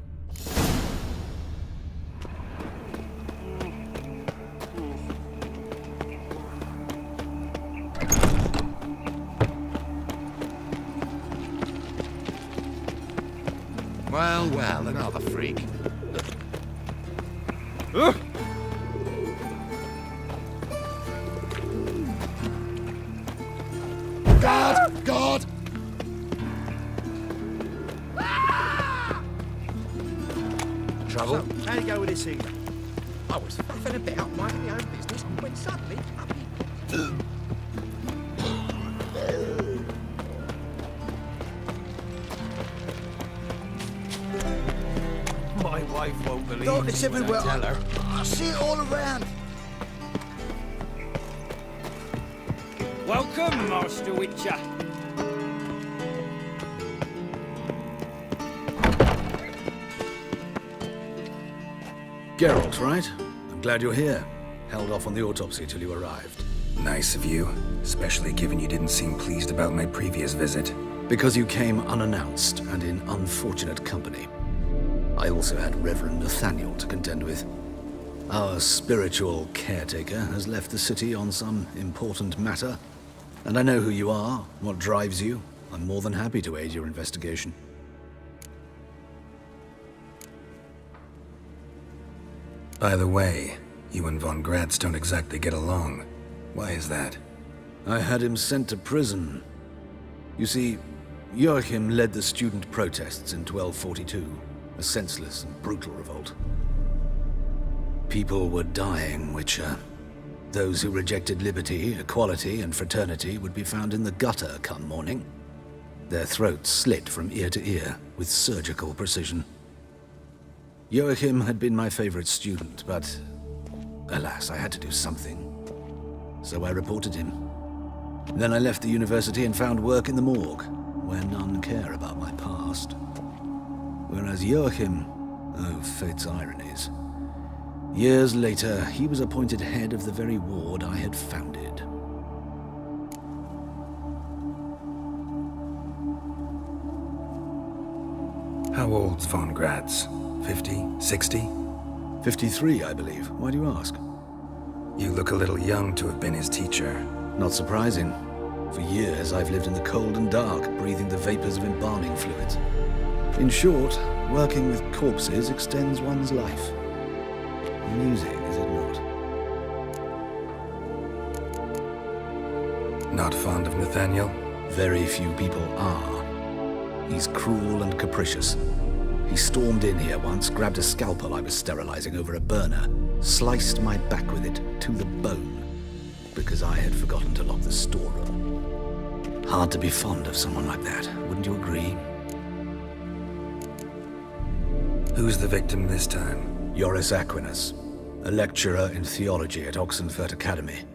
Well, another freak. Guard! Guard! Trouble? So, how you go with this thing? I was faffing about, minding my own business, when suddenly up he... My wife won't believe Don't me it's when I everywhere. tell her. I see it all around. Welcome, Master Witcher. Geralt, right? I'm glad you're here. Held off on the autopsy till you arrived. Nice of you, especially given you didn't seem pleased about my previous visit. Because you came unannounced and in unfortunate company. I also had Reverend Nathaniel to contend with. Our spiritual caretaker has left the city on some important matter. And I know who you are, what drives you. I'm more than happy to aid your investigation. By the way, you and Von Gratz don't exactly get along. Why is that? I had him sent to prison. You see, Joachim led the student protests in 1242, a senseless and brutal revolt. People were dying, Witcher. Those who rejected liberty, equality, and fraternity would be found in the gutter come morning. Their throats slit from ear to ear with surgical precision. Joachim had been my favorite student, but alas, I had to do something. So I reported him. Then I left the university and found work in the morgue, where none care about my past. Whereas Joachim, oh, fate's ironies. Years later, he was appointed head of the very ward I had founded. How old's von Graz? 50? 60? 53, I believe. Why do you ask? You look a little young to have been his teacher. Not surprising. For years, I've lived in the cold and dark, breathing the vapors of embalming fluids. In short, working with corpses extends one's life. Amusing, is it not? Not fond of Nathaniel? Very few people are. He's cruel and capricious. He stormed in here once, grabbed a scalpel I was sterilizing over a burner, sliced my back with it to the bone, because I had forgotten to lock the storeroom. Hard to be fond of someone like that, wouldn't you agree? Who's the victim this time? Joris Aquinas, a lecturer in theology at Oxenfurt Academy.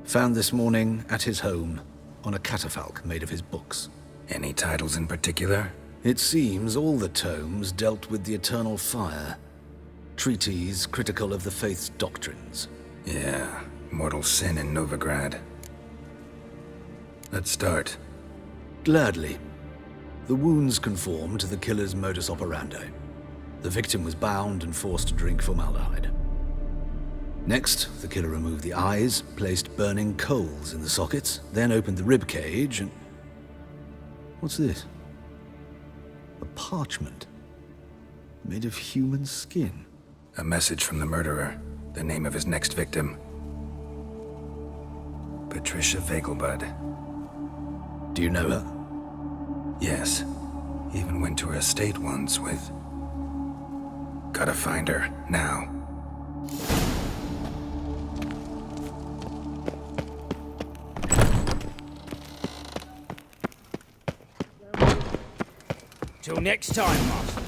Found this morning at his home on a catafalque made of his books. Any titles in particular? It seems all the tomes dealt with the eternal fire. Treatises critical of the faith's doctrines. Yeah, mortal sin in Novigrad. Let's start. Gladly. The wounds conform to the killer's modus operandi. The victim was bound and forced to drink formaldehyde. Next, the killer removed the eyes, placed burning coals in the sockets, then opened the rib cage and... What's this? A parchment. Made of human skin. A message from the murderer. The name of his next victim. Patricia Vegelbud. Do you know her? Yes. Even went to her estate once with... Gotta find her, now. Till next time, Master.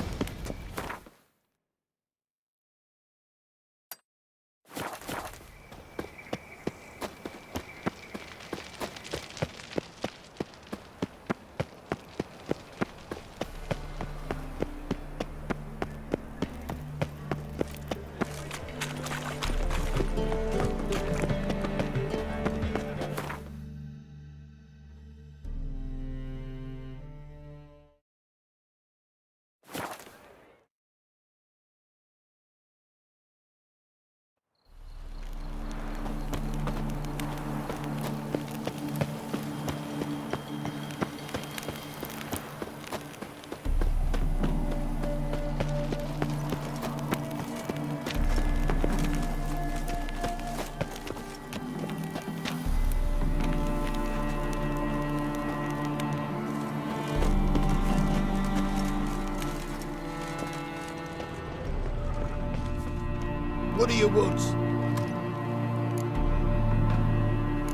What do you want?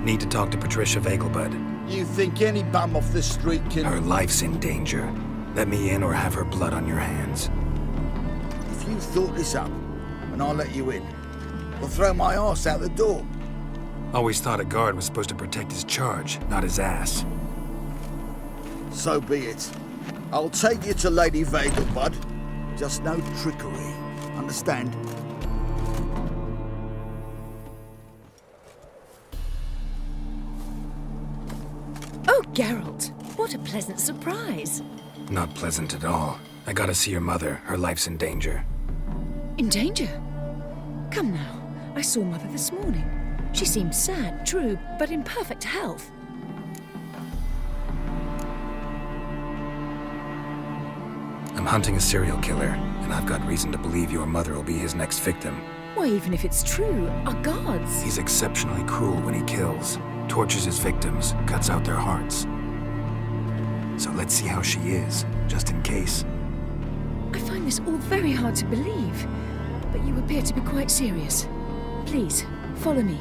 Need to talk to Patricia Vegelbud. You think any bum off the street can... Her life's in danger. Let me in or have her blood on your hands. If you thought this up, and I'll let you in, I'll throw my arse out the door. Always thought a guard was supposed to protect his charge, not his ass. So be it. I'll take you to Lady Vegelbud. Just no trickery. Understand? Oh, Geralt, what a pleasant surprise. Not pleasant at all. I gotta see your mother. Her life's in danger. In danger? Come now, I saw Mother this morning. She seemed sad, true, but in perfect health. I'm hunting a serial killer, and I've got reason to believe your mother will be his next victim. Why, even if it's true, our guards... He's exceptionally cruel when he kills, tortures his victims, cuts out their hearts. So let's see how she is, just in case. I find this all very hard to believe, but you appear to be quite serious. Please, follow me.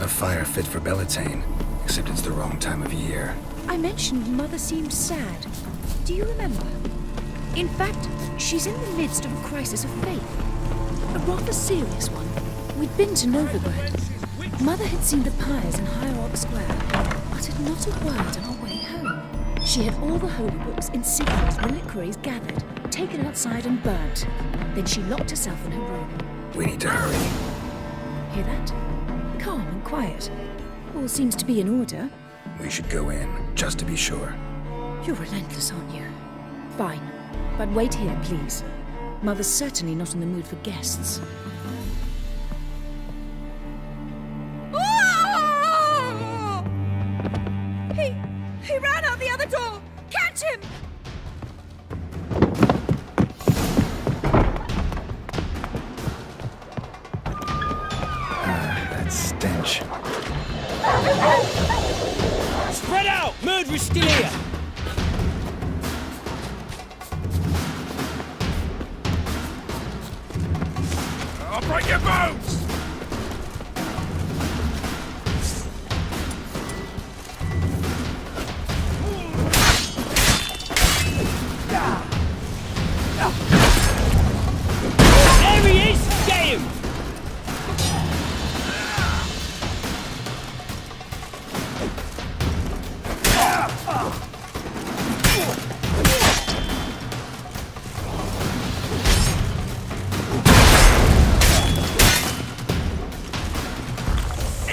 A fire fit for Bellatane, except it's the wrong time of year. I mentioned Mother seemed sad. Do you remember? In fact, she's in the midst of a crisis of faith. A rather serious one. We'd been to Novigrad. Mother had seen the pyres in Hierarch Square, uttered not a word on our way home. She had all the holy books, insignias, reliquaries gathered, taken outside and burnt. Then she locked herself in her room. We need to hurry. Hear that? Calm and quiet. All seems to be in order. We should go in, just to be sure. You're relentless, aren't you? Fine. But wait here, please. Mother's certainly not in the mood for guests. He ran out the other door! Catch him! That stench. Spread out! Murderer's still here! I'll break your bones! There he is! Get him!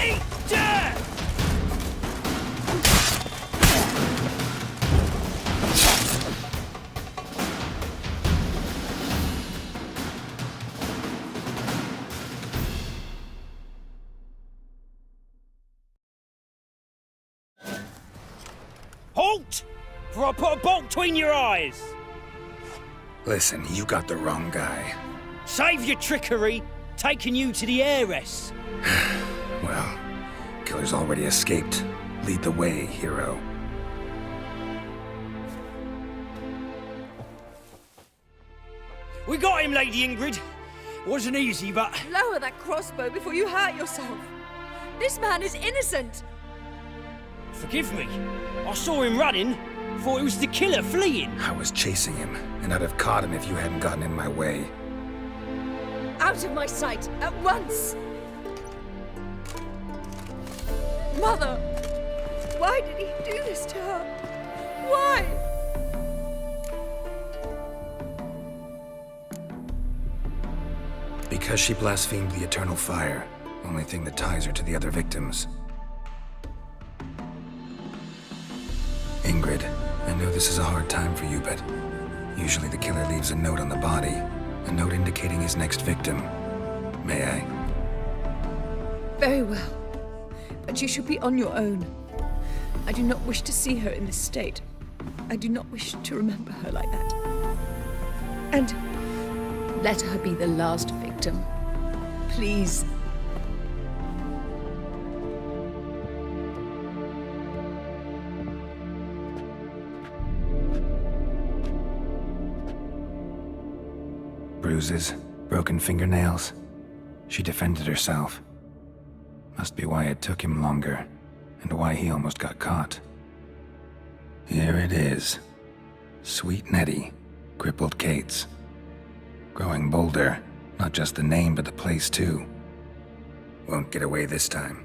Eat dirt! Halt! For I put a bolt between your eyes! Listen, you got the wrong guy. Save your trickery! Taking you to the heiress! Well, killer's already escaped. Lead the way, hero. We got him, Lady Ingrid. Wasn't easy, but... Lower that crossbow before you hurt yourself. This man is innocent. Forgive me. I saw him running. Thought it was the killer fleeing. I was chasing him, and I'd have caught him if you hadn't gotten in my way. Out of my sight, at once! Mother! Why did he do this to her? Why? Because she blasphemed the eternal fire. Only thing that ties her to the other victims. Ingrid, I know this is a hard time for you, but usually the killer leaves a note on the body. A note indicating his next victim. May I? Very well. But you should be on your own. I do not wish to see her in this state. I do not wish to remember her like that. And let her be the last victim. Please. Bruises, broken fingernails. She defended herself. Must be why it took him longer, and why he almost got caught. Here it is. Sweet Nettie, crippled Kate's. Growing bolder, not just the name but the place too. Won't get away this time.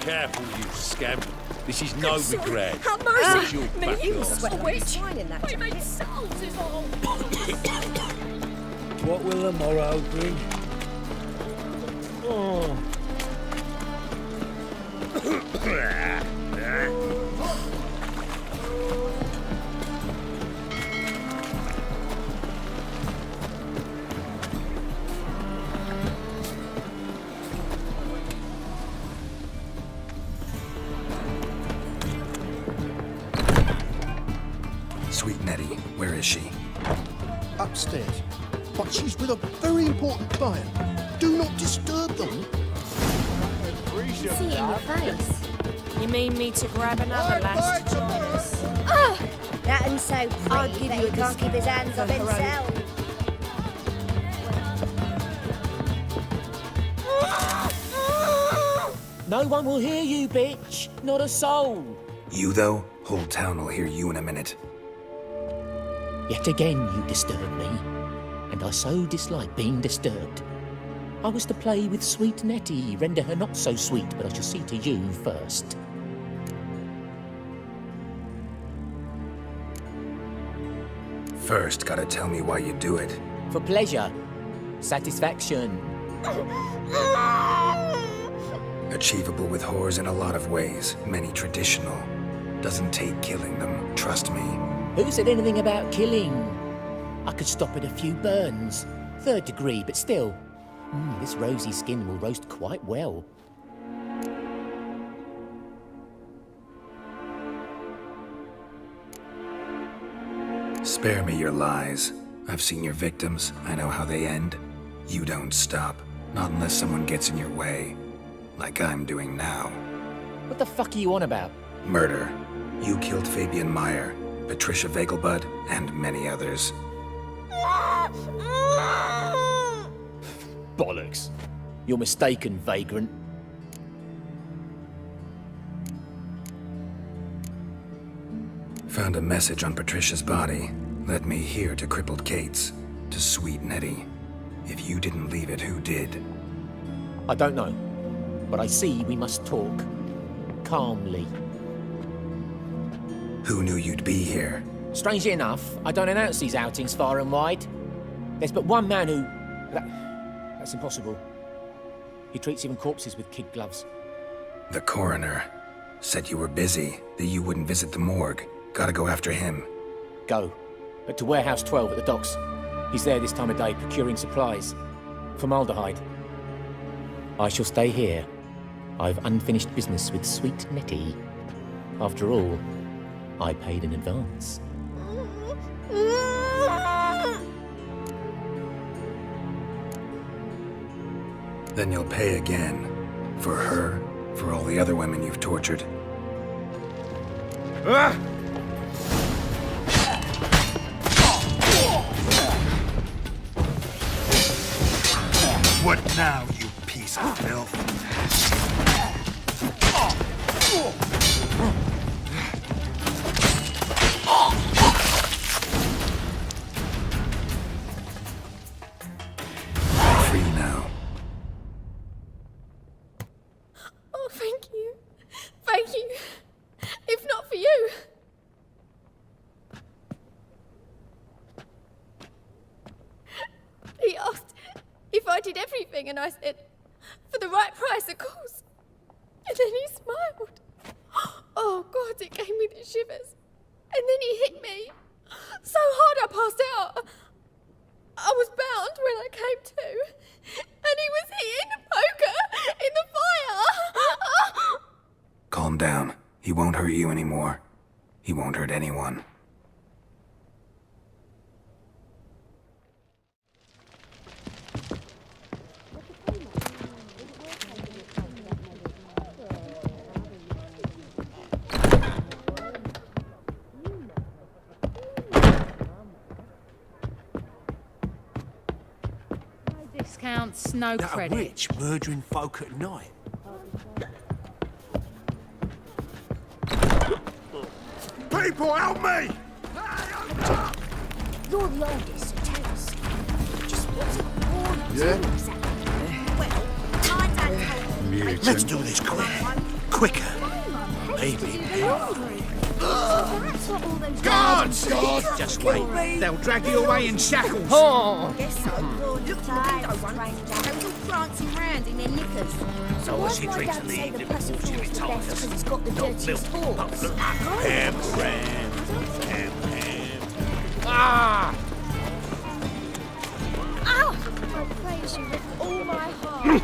Careful, you scamp. This is no regret. Have mercy! Your May back you off. sweat a witch! I made salves is all! What will the morrow bring? Sweet Nettie, where is she? Upstairs. But she's with a very important client. Do not disturb them. See it in your face. You mean me to grab another lass to join us? Ah! That and so I'll pretty give that you he a can't keep his hands off discount for himself. No one will hear you, bitch. Not a soul. You, though? Whole town will hear you in a minute. Yet again you disturb me, and I so dislike being disturbed. I was to play with sweet Nettie, render her not so sweet, but I shall see to you first. First, gotta tell me why you do it. For pleasure. Satisfaction. Achievable with whores in a lot of ways, many traditional. Doesn't take killing them, trust me. Who said anything about killing? I could stop at a few burns. 3rd degree, but still. This rosy skin will roast quite well. Spare me your lies. I've seen your victims. I know how they end. You don't stop. Not unless someone gets in your way. Like I'm doing now. What the fuck are you on about? Murder. You killed Fabian Meyer, Patricia Vegelbud, and many others. Bollocks. You're mistaken, vagrant. Found a message on Patricia's body. Led me here to crippled Kate's. To sweet Nettie. If you didn't leave it, who did? I don't know. But I see we must talk. Calmly. Who knew you'd be here? Strangely enough, I don't announce these outings far and wide. There's but one man who... That's impossible. He treats even corpses with kid gloves. The coroner. Said you were busy, that you wouldn't visit the morgue. Gotta go after him. Go. But to Warehouse 12 at the docks. He's there this time of day procuring supplies. Formaldehyde. I shall stay here. I've unfinished business with sweet Nettie. After all, I paid in advance. Then you'll pay again. For her, for all the other women you've tortured. What now, you piece of filth? Free now. Oh, thank you. Thank you. If not for you. He asked if I did everything, and I said, for the right price, of course. And then he smiled. Oh, God, it gave me the shivers. And then he hit me. So hard I passed out. I was bound when I came to. And he was hitting the poker in the fire. Calm down. He won't hurt you anymore. He won't hurt anyone. Discounts, no That credit. witch murdering folk at night. People, help me! You're the oldest, so tell us. Just what's it all Yeah? do exactly? Well, my dad told me. Let's do this quick. Quicker. Maybe. That's what all those Guards! Just wait. They'll drag you away in shackles. Oh! Guess so. Look, stranger. prancing round in their knickers. So why what she does my drinks dad in the say evening Prussia before she Fool's the best retires? because it's got the No dirtiest milk, horse? Ham, ram. Ah! Ow! I praise you with all my heart.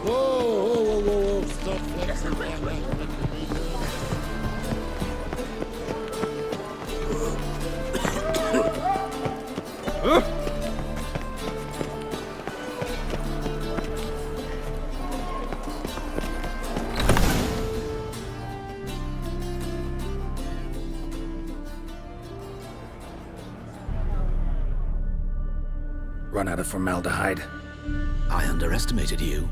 Whoa, stop flexing like that. Run out of formaldehyde. I underestimated you.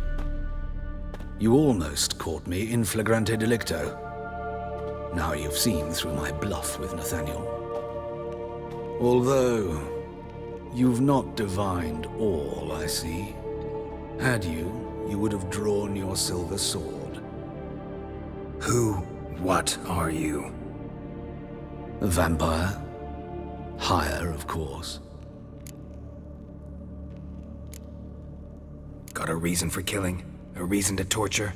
You almost caught me in flagrante delicto. Now you've seen through my bluff with Nathaniel. Although, you've not divined all, I see. Had you, you would have drawn your silver sword. What are you? A vampire. Higher, of course. Got a reason for killing? A reason to torture?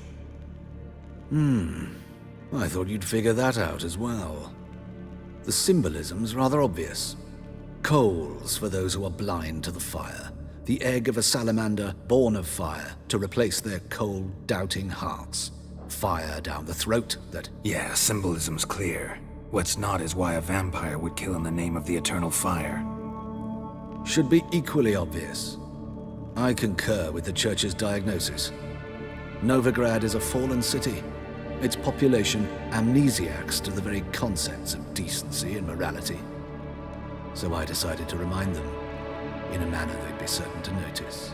I thought you'd figure that out as well. The symbolism's rather obvious. Coals for those who are blind to the fire. The egg of a salamander born of fire to replace their cold, doubting hearts. Fire down the throat that... Yeah, symbolism's clear. What's not is why a vampire would kill in the name of the eternal fire. should be equally obvious. I concur with the Church's diagnosis. Novigrad is a fallen city. Its population amnesiacs to the very concepts of decency and morality. So I decided to remind them, in a manner they'd be certain to notice.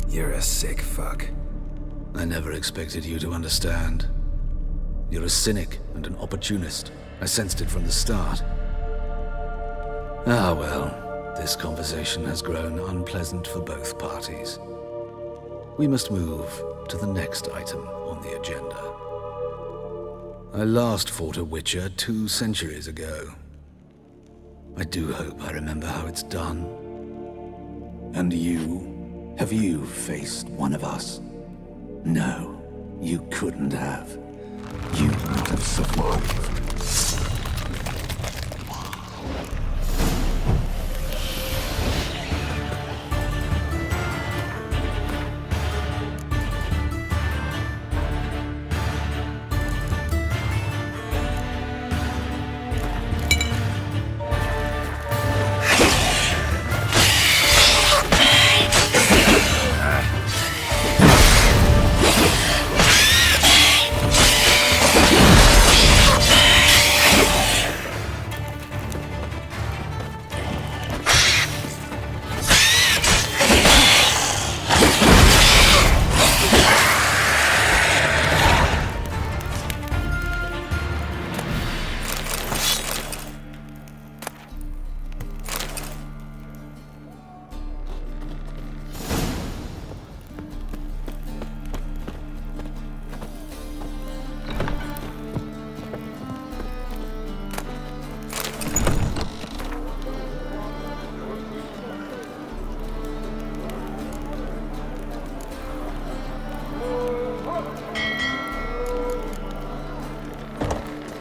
You're a sick fuck. I never expected you to understand. You're a cynic and an opportunist. I sensed it from the start. Ah well, this conversation has grown unpleasant for both parties. We must move to the next item on the agenda. I last fought a Witcher 2 centuries ago. I do hope I remember how it's done. And you? Have you faced one of us? No, you couldn't have. You would not have survived.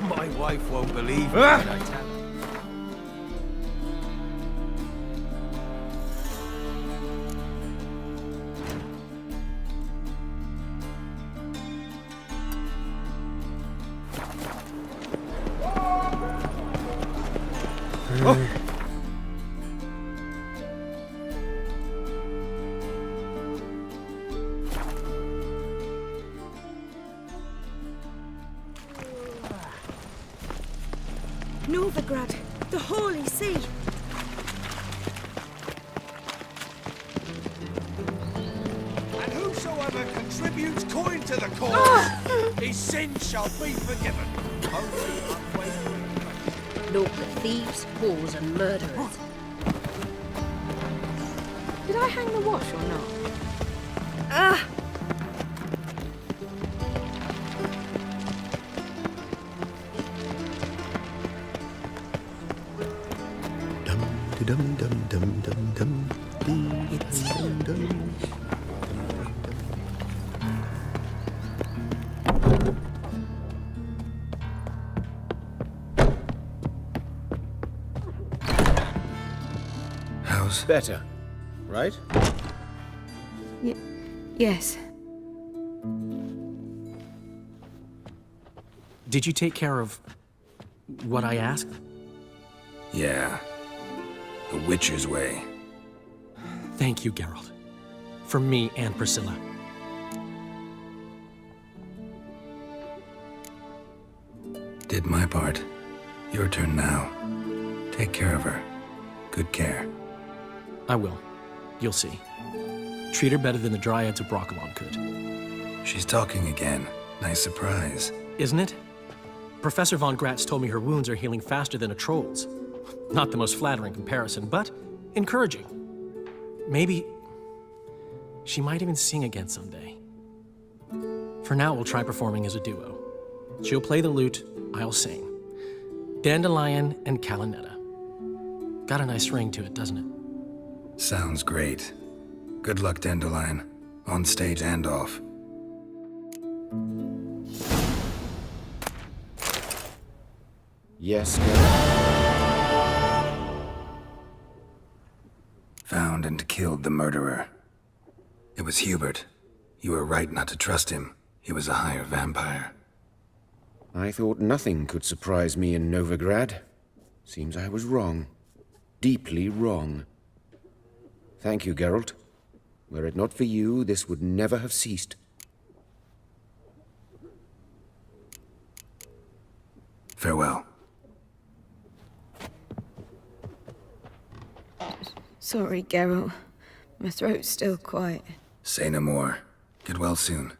My wife won't believe me when I tell her. Novigrad, the Holy See. And whosoever contributes coin to the cause, his sins shall be forgiven. Only unwavering. Naught but thieves, whores, and murderers. I hang the wash or not? Ah! Dum dum dum dum dum. It's How's better, right? Yes. Did you take care of what I asked? Yeah. The Witcher's way. Thank you, Geralt. For me and Priscilla. Did my part. Your turn now. Take care of her. Good care. I will. You'll see. Treat her better than the Dryads of Broccolon could. She's talking again. Nice surprise. Isn't it? Professor von Gratz told me her wounds are healing faster than a troll's. Not the most flattering comparison, but encouraging. Maybe she might even sing again someday. For now, we'll try performing as a duo. She'll play the lute, I'll sing. Dandelion and Calinetta. Got a nice ring to it, doesn't it? Sounds great. Good luck, Dandelion. On stage and off. Yes, Geralt? Found and killed the murderer. It was Hubert. You were right not to trust him. He was a higher vampire. I thought nothing could surprise me in Novigrad. Seems I was wrong. Deeply wrong. Thank you, Geralt. Were it not for you, this would never have ceased. Farewell. Sorry, Geralt. My throat's still quite... Say no more. Get well soon.